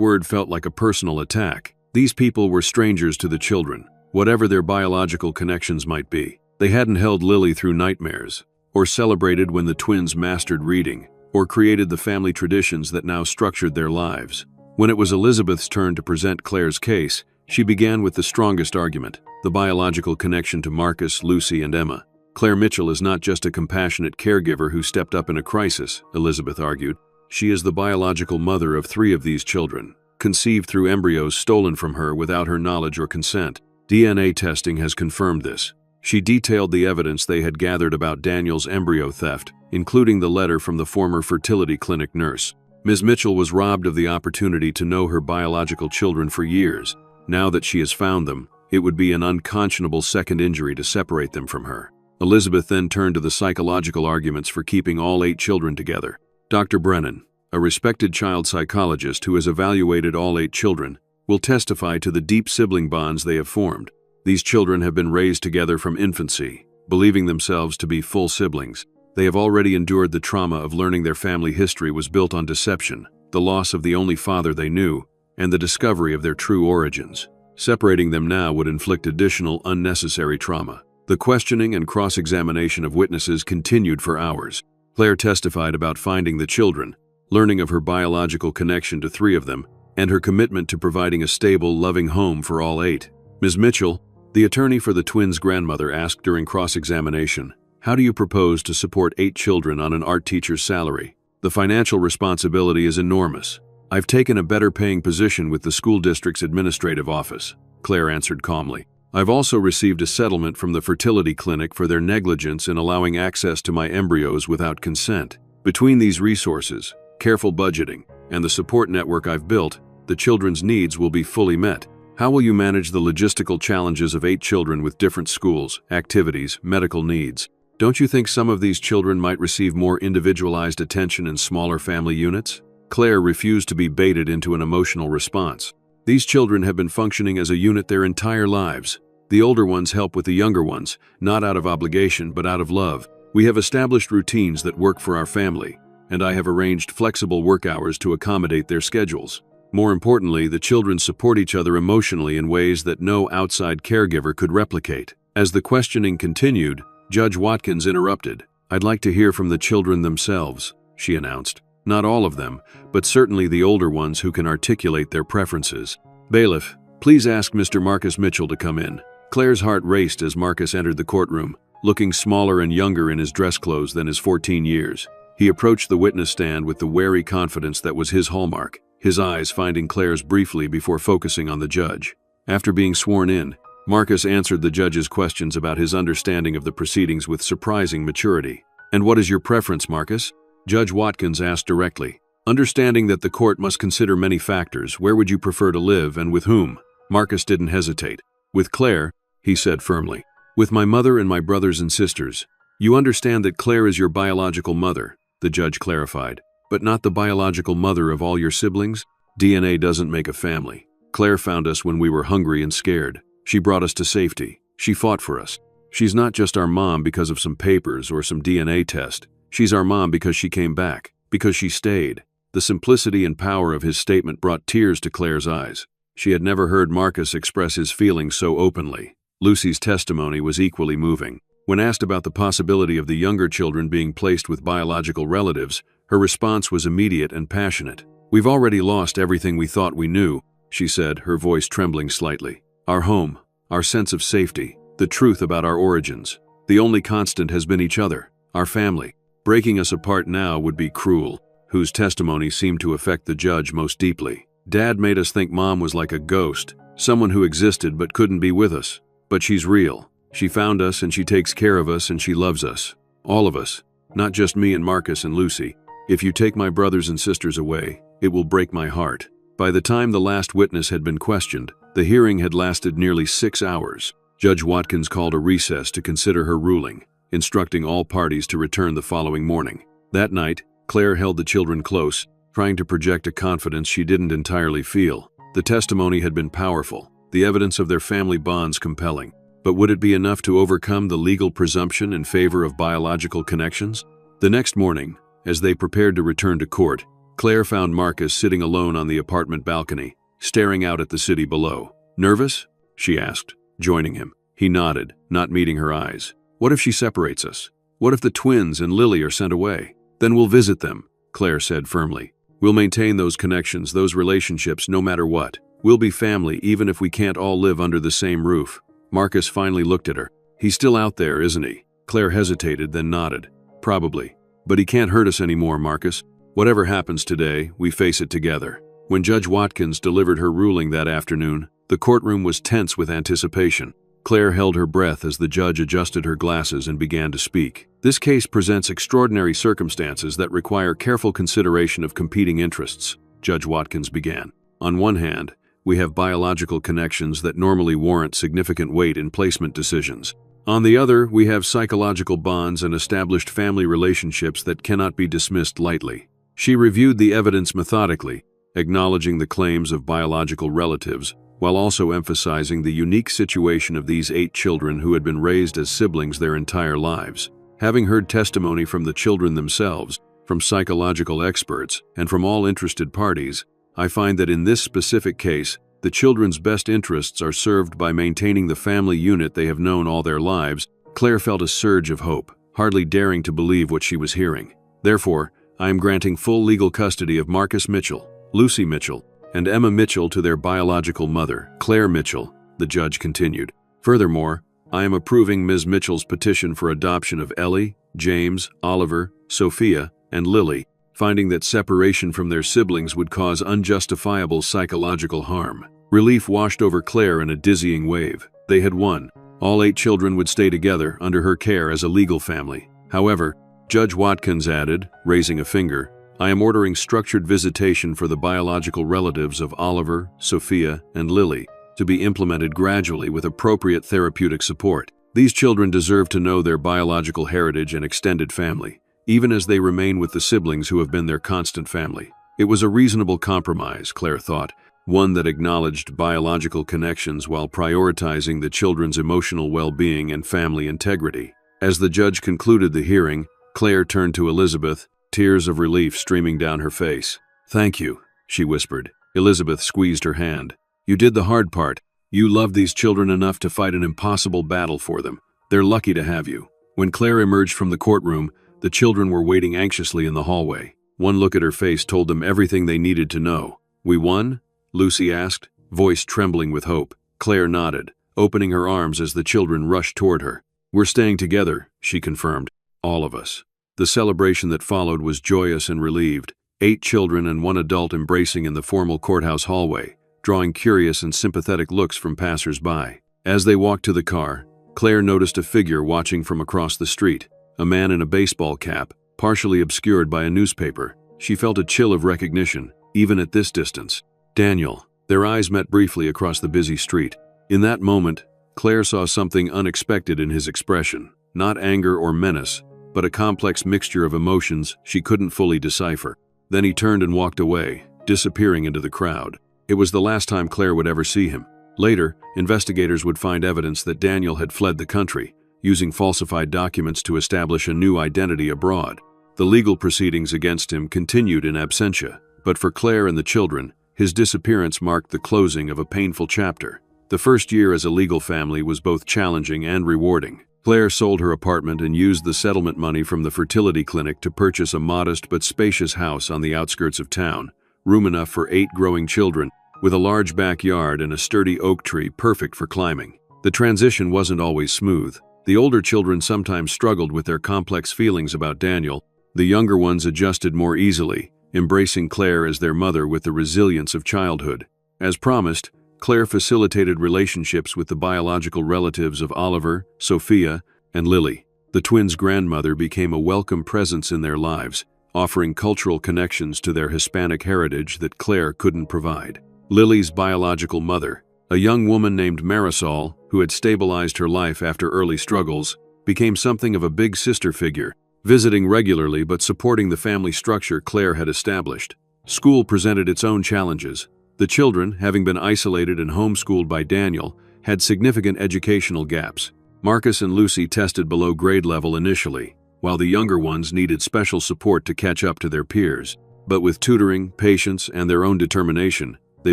word felt like a personal attack. These people were strangers to the children, whatever their biological connections might be. They hadn't held Lily through nightmares, or celebrated when the twins mastered reading, or created the family traditions that now structured their lives. When it was Elizabeth's turn to present Claire's case, she began with the strongest argument, the biological connection to Marcus, Lucy, and Emma. Claire Mitchell is not just a compassionate caregiver who stepped up in a crisis, Elizabeth argued. She is the biological mother of 3 of these children, conceived through embryos stolen from her without her knowledge or consent. DNA testing has confirmed this. She detailed the evidence they had gathered about Daniel's embryo theft, including the letter from the former fertility clinic nurse. Ms. Mitchell was robbed of the opportunity to know her biological children for years. Now that she has found them, it would be an unconscionable second injury to separate them from her. Elizabeth then turned to the psychological arguments for keeping all 8 children together. Dr. Brennan, a respected child psychologist who has evaluated all 8 children, will testify to the deep sibling bonds they have formed. These children have been raised together from infancy, believing themselves to be full siblings. They have already endured the trauma of learning their family history was built on deception, the loss of the only father they knew, and the discovery of their true origins. Separating them now would inflict additional unnecessary trauma. The questioning and cross-examination of witnesses continued for hours. Claire testified about finding the children, learning of her biological connection to 3 of them, and her commitment to providing a stable, loving home for all 8. Ms. Mitchell, the attorney for the twins' grandmother, asked during cross-examination, "How do you propose to support 8 children on an art teacher's salary? The financial responsibility is enormous. I've taken a better-paying position with the school district's administrative office," Claire answered calmly. "I've also received a settlement from the fertility clinic for their negligence in allowing access to my embryos without consent. Between these resources, careful budgeting, and the support network I've built, the children's needs will be fully met. How will you manage the logistical challenges of 8 children with different schools, activities, medical needs? Don't you think some of these children might receive more individualized attention in smaller family units?" Claire refused to be baited into an emotional response. These children have been functioning as a unit their entire lives. The older ones help with the younger ones, not out of obligation but out of love. We have established routines that work for our family, and I have arranged flexible work hours to accommodate their schedules. More importantly, the children support each other emotionally in ways that no outside caregiver could replicate. As the questioning continued, Judge Watkins interrupted. "I'd like to hear from the children themselves," she announced. "Not all of them, but certainly the older ones who can articulate their preferences. Bailiff, please ask Mr. Marcus Mitchell to come in." Claire's heart raced as Marcus entered the courtroom, looking smaller and younger in his dress clothes than his 14 years. He approached the witness stand with the wary confidence that was his hallmark, his eyes finding Claire's briefly before focusing on the judge. After being sworn in, Marcus answered the judge's questions about his understanding of the proceedings with surprising maturity. "And what is your preference, Marcus?" Judge Watkins asked directly. Understanding that the court must consider many factors, where would you prefer to live and with whom? Marcus didn't hesitate. "With Claire," he said firmly. "With my mother and my brothers and sisters." "You understand that Claire is your biological mother," the judge clarified, "but not the biological mother of all your siblings? DNA doesn't make a family. Claire found us when we were hungry and scared. She brought us to safety. She fought for us. She's not just our mom because of some papers or some DNA test. She's our mom because she came back, because she stayed." The simplicity and power of his statement brought tears to Claire's eyes. She had never heard Marcus express his feelings so openly. Lucy's testimony was equally moving. When asked about the possibility of the younger children being placed with biological relatives, Her response was immediate and passionate. "We've already lost everything we thought we knew," she said, her voice trembling slightly. "Our home, our sense of safety, the truth about our origins. The only constant has been each other, our family. Breaking us apart now would be cruel," whose testimony seemed to affect the judge most deeply. "Dad made us think Mom was like a ghost, someone who existed but couldn't be with us. But she's real. She found us and she takes care of us and she loves us. All of us, not just me and Marcus and Lucy. If you take my brothers and sisters away, it will break my heart." By the time the last witness had been questioned, the hearing had lasted nearly 6 hours. Judge Watkins called a recess to consider her ruling, instructing all parties to return the following morning. That night, Claire held the children close, trying to project a confidence she didn't entirely feel. The testimony had been powerful, the evidence of their family bonds compelling. But would it be enough to overcome the legal presumption in favor of biological connections? The next morning, as they prepared to return to court, Claire found Marcus sitting alone on the apartment balcony, staring out at the city below. "Nervous?" she asked, joining him. He nodded, not meeting her eyes. "What if she separates us? What if the twins and Lily are sent away? Then we'll visit them," Claire said firmly. "We'll maintain those connections, those relationships, no matter what. We'll be family even if we can't all live under the same roof." Marcus finally looked at her. "He's still out there, isn't he?" Claire hesitated, then nodded. "Probably. But he can't hurt us anymore, Marcus. Whatever happens today, we face it together." When Judge Watkins delivered her ruling that afternoon, the courtroom was tense with anticipation. Claire held her breath as the judge adjusted her glasses and began to speak. "This case presents extraordinary circumstances that require careful consideration of competing interests," Judge Watkins began. "On one hand, we have biological connections that normally warrant significant weight in placement decisions. On the other, we have psychological bonds and established family relationships that cannot be dismissed lightly." She reviewed the evidence methodically, acknowledging the claims of biological relatives, while also emphasizing the unique situation of these 8 children who had been raised as siblings their entire lives. Having heard testimony from the children themselves, from psychological experts, and from all interested parties, I find that in this specific case, the children's best interests are served by maintaining the family unit they have known all their lives. Claire felt a surge of hope, hardly daring to believe what she was hearing. "Therefore, I am granting full legal custody of Marcus Mitchell, Lucy Mitchell, and Emma Mitchell to their biological mother, Claire Mitchell," the judge continued. "Furthermore, I am approving Ms. Mitchell's petition for adoption of Ellie, James, Oliver, Sophia, and Lily, finding that separation from their siblings would cause unjustifiable psychological harm." Relief washed over Claire in a dizzying wave. They had won. All 8 children would stay together under her care as a legal family. However, Judge Watkins added, raising a finger, "I am ordering structured visitation for the biological relatives of Oliver, Sophia, and Lily to be implemented gradually with appropriate therapeutic support. These children deserve to know their biological heritage and extended family, even as they remain with the siblings who have been their constant family." It was a reasonable compromise, Claire thought, one that acknowledged biological connections while prioritizing the children's emotional well-being and family integrity. As the judge concluded the hearing, Claire turned to Elizabeth, tears of relief streaming down her face. "Thank you," she whispered. Elizabeth squeezed her hand. "You did the hard part. You loved these children enough to fight an impossible battle for them. They're lucky to have you." When Claire emerged from the courtroom, the children were waiting anxiously in the hallway. One look at her face told them everything they needed to know. "We won?" Lucy asked, voice trembling with hope. Claire nodded, opening her arms as the children rushed toward her. "We're staying together," she confirmed. "All of us." The celebration that followed was joyous and relieved, 8 children and 1 adult embracing in the formal courthouse hallway, drawing curious and sympathetic looks from passers-by. As they walked to the car, Claire noticed a figure watching from across the street, a man in a baseball cap, partially obscured by a newspaper. She felt a chill of recognition, even at this distance. Daniel. Their eyes met briefly across the busy street. In that moment, Claire saw something unexpected in his expression, not anger or menace, but a complex mixture of emotions she couldn't fully decipher. Then he turned and walked away, disappearing into the crowd. It was the last time Claire would ever see him. Later, investigators would find evidence that Daniel had fled the country, using falsified documents to establish a new identity abroad. The legal proceedings against him continued in absentia, but for Claire and the children, his disappearance marked the closing of a painful chapter. The first year as a legal family was both challenging and rewarding. Claire sold her apartment and used the settlement money from the fertility clinic to purchase a modest but spacious house on the outskirts of town, room enough for 8 growing children, with a large backyard and a sturdy oak tree perfect for climbing. The transition wasn't always smooth. The older children sometimes struggled with their complex feelings about Daniel. The younger ones adjusted more easily, embracing Claire as their mother with the resilience of childhood. As promised, Claire facilitated relationships with the biological relatives of Oliver, Sophia, and Lily. The twins' grandmother became a welcome presence in their lives, offering cultural connections to their Hispanic heritage that Claire couldn't provide. Lily's biological mother, a young woman named Marisol, who had stabilized her life after early struggles, became something of a big sister figure, visiting regularly but supporting the family structure Claire had established. School presented its own challenges. The children, having been isolated and homeschooled by Daniel, had significant educational gaps. Marcus and Lucy tested below grade level initially, while the younger ones needed special support to catch up to their peers. But with tutoring, patience, and their own determination, they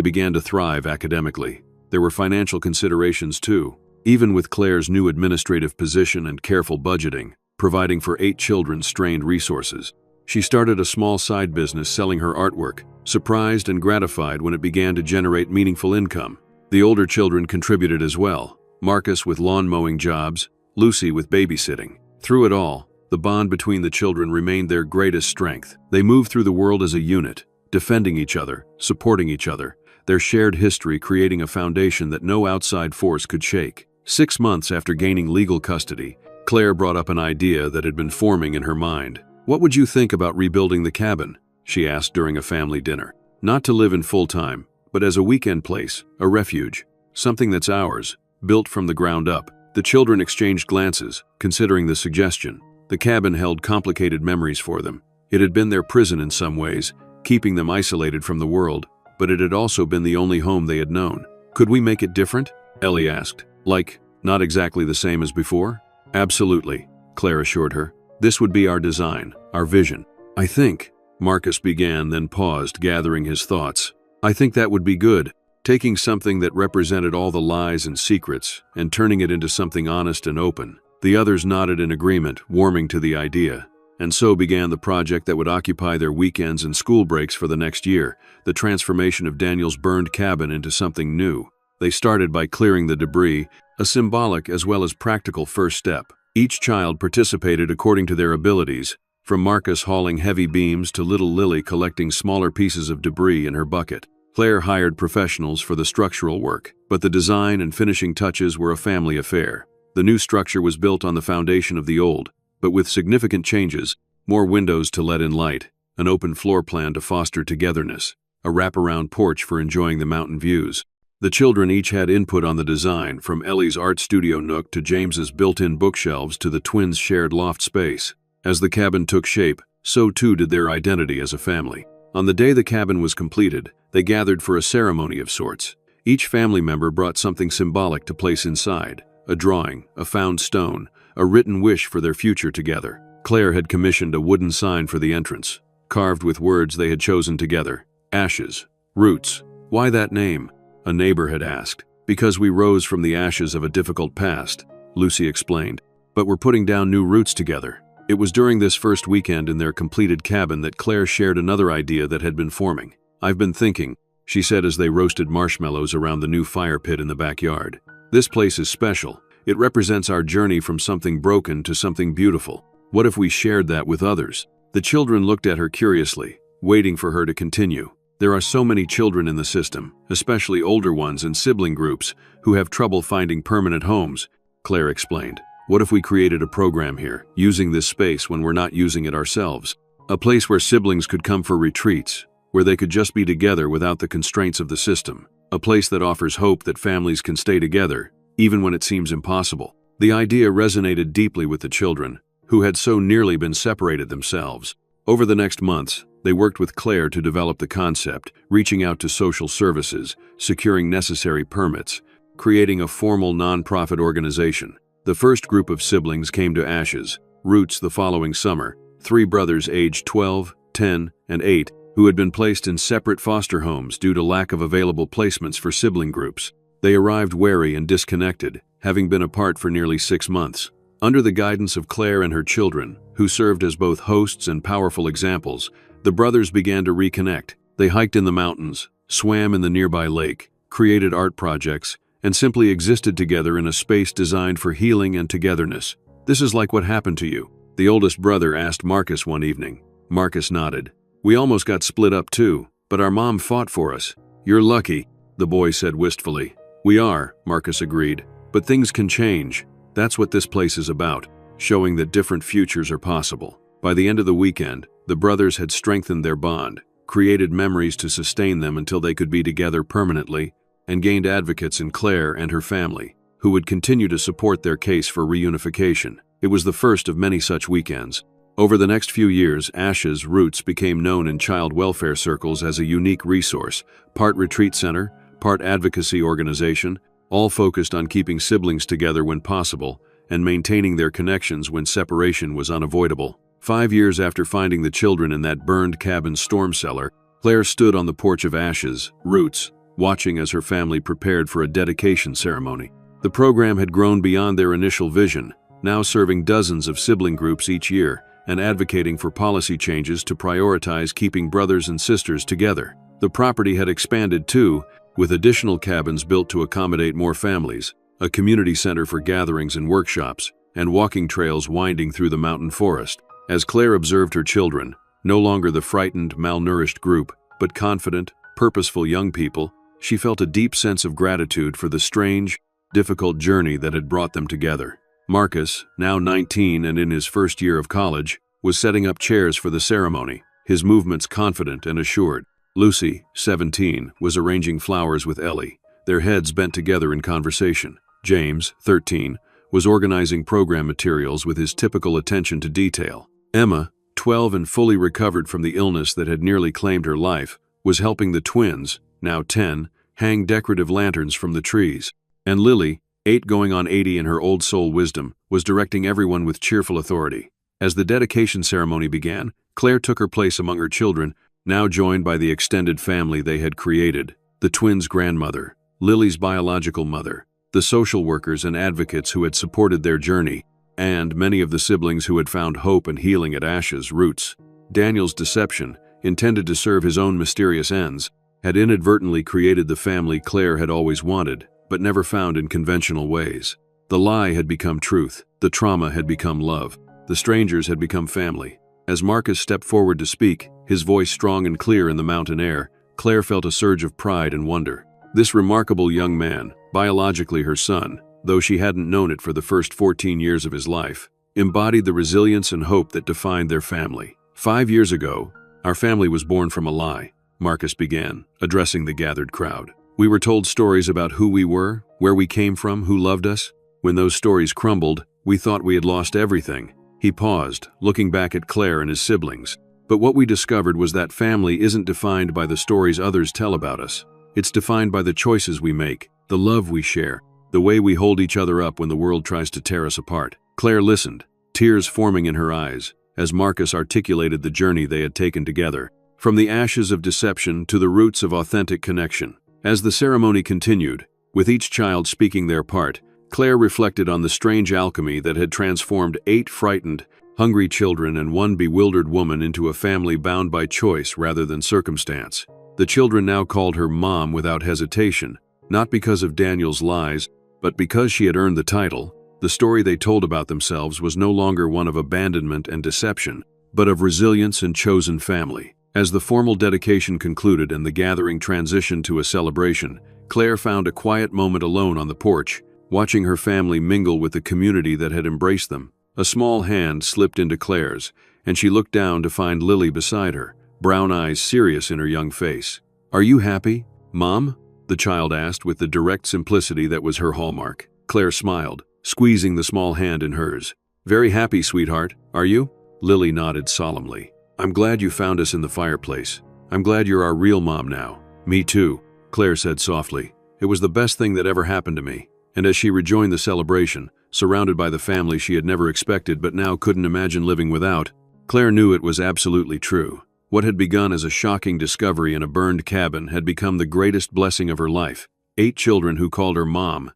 began to thrive academically. There were financial considerations too, even with Claire's new administrative position and careful budgeting, providing for 8 children strained resources. She started a small side business selling her artwork, surprised and gratified when it began to generate meaningful income. The older children contributed as well, Marcus with lawn mowing jobs, Lucy with babysitting. Through it all, the bond between the children remained their greatest strength. They moved through the world as a unit, defending each other, supporting each other, their shared history creating a foundation that no outside force could shake. 6 months after gaining legal custody, Claire brought up an idea that had been forming in her mind. "What would you think about rebuilding the cabin?" she asked during a family dinner. "Not to live in full-time, but as a weekend place, a refuge, something that's ours, built from the ground up." The children exchanged glances, considering the suggestion. The cabin held complicated memories for them. It had been their prison in some ways, keeping them isolated from the world, but it had also been the only home they had known. "Could we make it different?" Ellie asked. "Like, not exactly the same as before?" "Absolutely," Claire assured her. "This would be our design, our vision." "I think," Marcus began, then paused, gathering his thoughts. "I think that would be good, taking something that represented all the lies and secrets and turning it into something honest and open." The others nodded in agreement, warming to the idea. And so began the project that would occupy their weekends and school breaks for the next year, the transformation of Daniel's burned cabin into something new. They started by clearing the debris, a symbolic as well as practical first step. Each child participated according to their abilities, from Marcus hauling heavy beams to little Lily collecting smaller pieces of debris in her bucket. Claire hired professionals for the structural work, but the design and finishing touches were a family affair. The new structure was built on the foundation of the old, but with significant changes: more windows to let in light, an open floor plan to foster togetherness, a wraparound porch for enjoying the mountain views. The children each had input on the design, from Ellie's art studio nook to James's built-in bookshelves to the twins' shared loft space. As the cabin took shape, so too did their identity as a family. On the day the cabin was completed, they gathered for a ceremony of sorts. Each family member brought something symbolic to place inside: a drawing, a found stone, a written wish for their future together. Claire had commissioned a wooden sign for the entrance, carved with words they had chosen together. "Ashes. Roots. Why that name?" a neighbor had asked. "Because we rose from the ashes of a difficult past," Lucy explained. "But we're putting down new roots together." It was during this first weekend in their completed cabin that Claire shared another idea that had been forming. "I've been thinking," she said as they roasted marshmallows around the new fire pit in the backyard. "This place is special. It represents our journey from something broken to something beautiful. What if we shared that with others?" The children looked at her curiously, waiting for her to continue. "There are so many children in the system, especially older ones and sibling groups, who have trouble finding permanent homes," Claire explained. "What if we created a program here, using this space when we're not using it ourselves? A place where siblings could come for retreats, where they could just be together without the constraints of the system. A place that offers hope that families can stay together, even when it seems impossible." The idea resonated deeply with the children, who had so nearly been separated themselves. Over the next months, they worked with Claire to develop the concept, reaching out to social services, securing necessary permits, creating a formal nonprofit organization. The first group of siblings came to Ashes, Roots, the following summer: 3 brothers aged 12, 10, and 8, who had been placed in separate foster homes due to lack of available placements for sibling groups. They arrived wary and disconnected, having been apart for nearly 6 months. Under the guidance of Claire and her children, who served as both hosts and powerful examples, the brothers began to reconnect. They hiked in the mountains, swam in the nearby lake, created art projects, and simply existed together in a space designed for healing and togetherness. "This is like what happened to you?" the oldest brother asked Marcus one evening. Marcus nodded. "We almost got split up too, but our mom fought for us." "You're lucky," the boy said wistfully. "We are," Marcus agreed, "but things can change. That's what this place is about, showing that different futures are possible." By the end of the weekend, the brothers had strengthened their bond, created memories to sustain them until they could be together permanently, and gained advocates in Claire and her family, who would continue to support their case for reunification. It was the first of many such weekends. Over the next few years, Ash's Roots became known in child welfare circles as a unique resource, part retreat center, part advocacy organization, all focused on keeping siblings together when possible and maintaining their connections when separation was unavoidable. 5 years after finding the children in that burned cabin storm cellar, Claire stood on the porch of Ash's Roots, watching as her family prepared for a dedication ceremony. The program had grown beyond their initial vision, now serving dozens of sibling groups each year and advocating for policy changes to prioritize keeping brothers and sisters together. The property had expanded too, with additional cabins built to accommodate more families, a community center for gatherings and workshops, and walking trails winding through the mountain forest. As Claire observed her children, no longer the frightened, malnourished group, but confident, purposeful young people, she felt a deep sense of gratitude for the strange, difficult journey that had brought them together. Marcus, now 19 and in his first year of college, was setting up chairs for the ceremony, his movements confident and assured. Lucy, 17, was arranging flowers with Ellie, their heads bent together in conversation. James, 13, was organizing program materials with his typical attention to detail. Emma, 12 and fully recovered from the illness that had nearly claimed her life, was helping the twins, now 10, hang decorative lanterns from the trees. And Lily, 8 going on 80 in her old soul wisdom, was directing everyone with cheerful authority. As the dedication ceremony began, Claire took her place among her children, now joined by the extended family they had created, the twins' grandmother, Lily's biological mother, the social workers and advocates who had supported their journey, and many of the siblings who had found hope and healing at Ash's Roots. Daniel's deception, intended to serve his own mysterious ends, had inadvertently created the family Claire had always wanted, but never found in conventional ways. The lie had become truth, the trauma had become love, the strangers had become family. As Marcus stepped forward to speak, his voice strong and clear in the mountain air, Claire felt a surge of pride and wonder. This remarkable young man, biologically her son, though she hadn't known it for the first 14 years of his life, embodied the resilience and hope that defined their family. 5 years ago, our family was born from a lie, Marcus began, addressing the gathered crowd. We were told stories about who we were, where we came from, who loved us. When those stories crumbled, we thought we had lost everything. He paused, looking back at Claire and his siblings. But what we discovered was that family isn't defined by the stories others tell about us. It's defined by the choices we make, the love we share, the way we hold each other up when the world tries to tear us apart. Claire listened, tears forming in her eyes, as Marcus articulated the journey they had taken together, from the ashes of deception to the roots of authentic connection. As the ceremony continued, with each child speaking their part, Claire reflected on the strange alchemy that had transformed 8 frightened, hungry children and 1 bewildered woman into a family bound by choice rather than circumstance. The children now called her Mom without hesitation, not because of Daniel's lies, but because she had earned the title. The story they told about themselves was no longer one of abandonment and deception, but of resilience and chosen family. As the formal dedication concluded and the gathering transitioned to a celebration, Claire found a quiet moment alone on the porch, watching her family mingle with the community that had embraced them. A small hand slipped into Claire's, and she looked down to find Lily beside her, brown eyes serious in her young face. "Are you happy, Mom?" the child asked with the direct simplicity that was her hallmark. Claire smiled, squeezing the small hand in hers. "Very happy, sweetheart. Are you?" Lily nodded solemnly. "I'm glad you found us in the fireplace. I'm glad you're our real mom now." "Me too," Claire said softly. "It was the best thing that ever happened to me." And as she rejoined the celebration, surrounded by the family she had never expected but now couldn't imagine living without, Claire knew it was absolutely true. What had begun as a shocking discovery in a burned cabin had become the greatest blessing of her life. 8 children who called her Mom,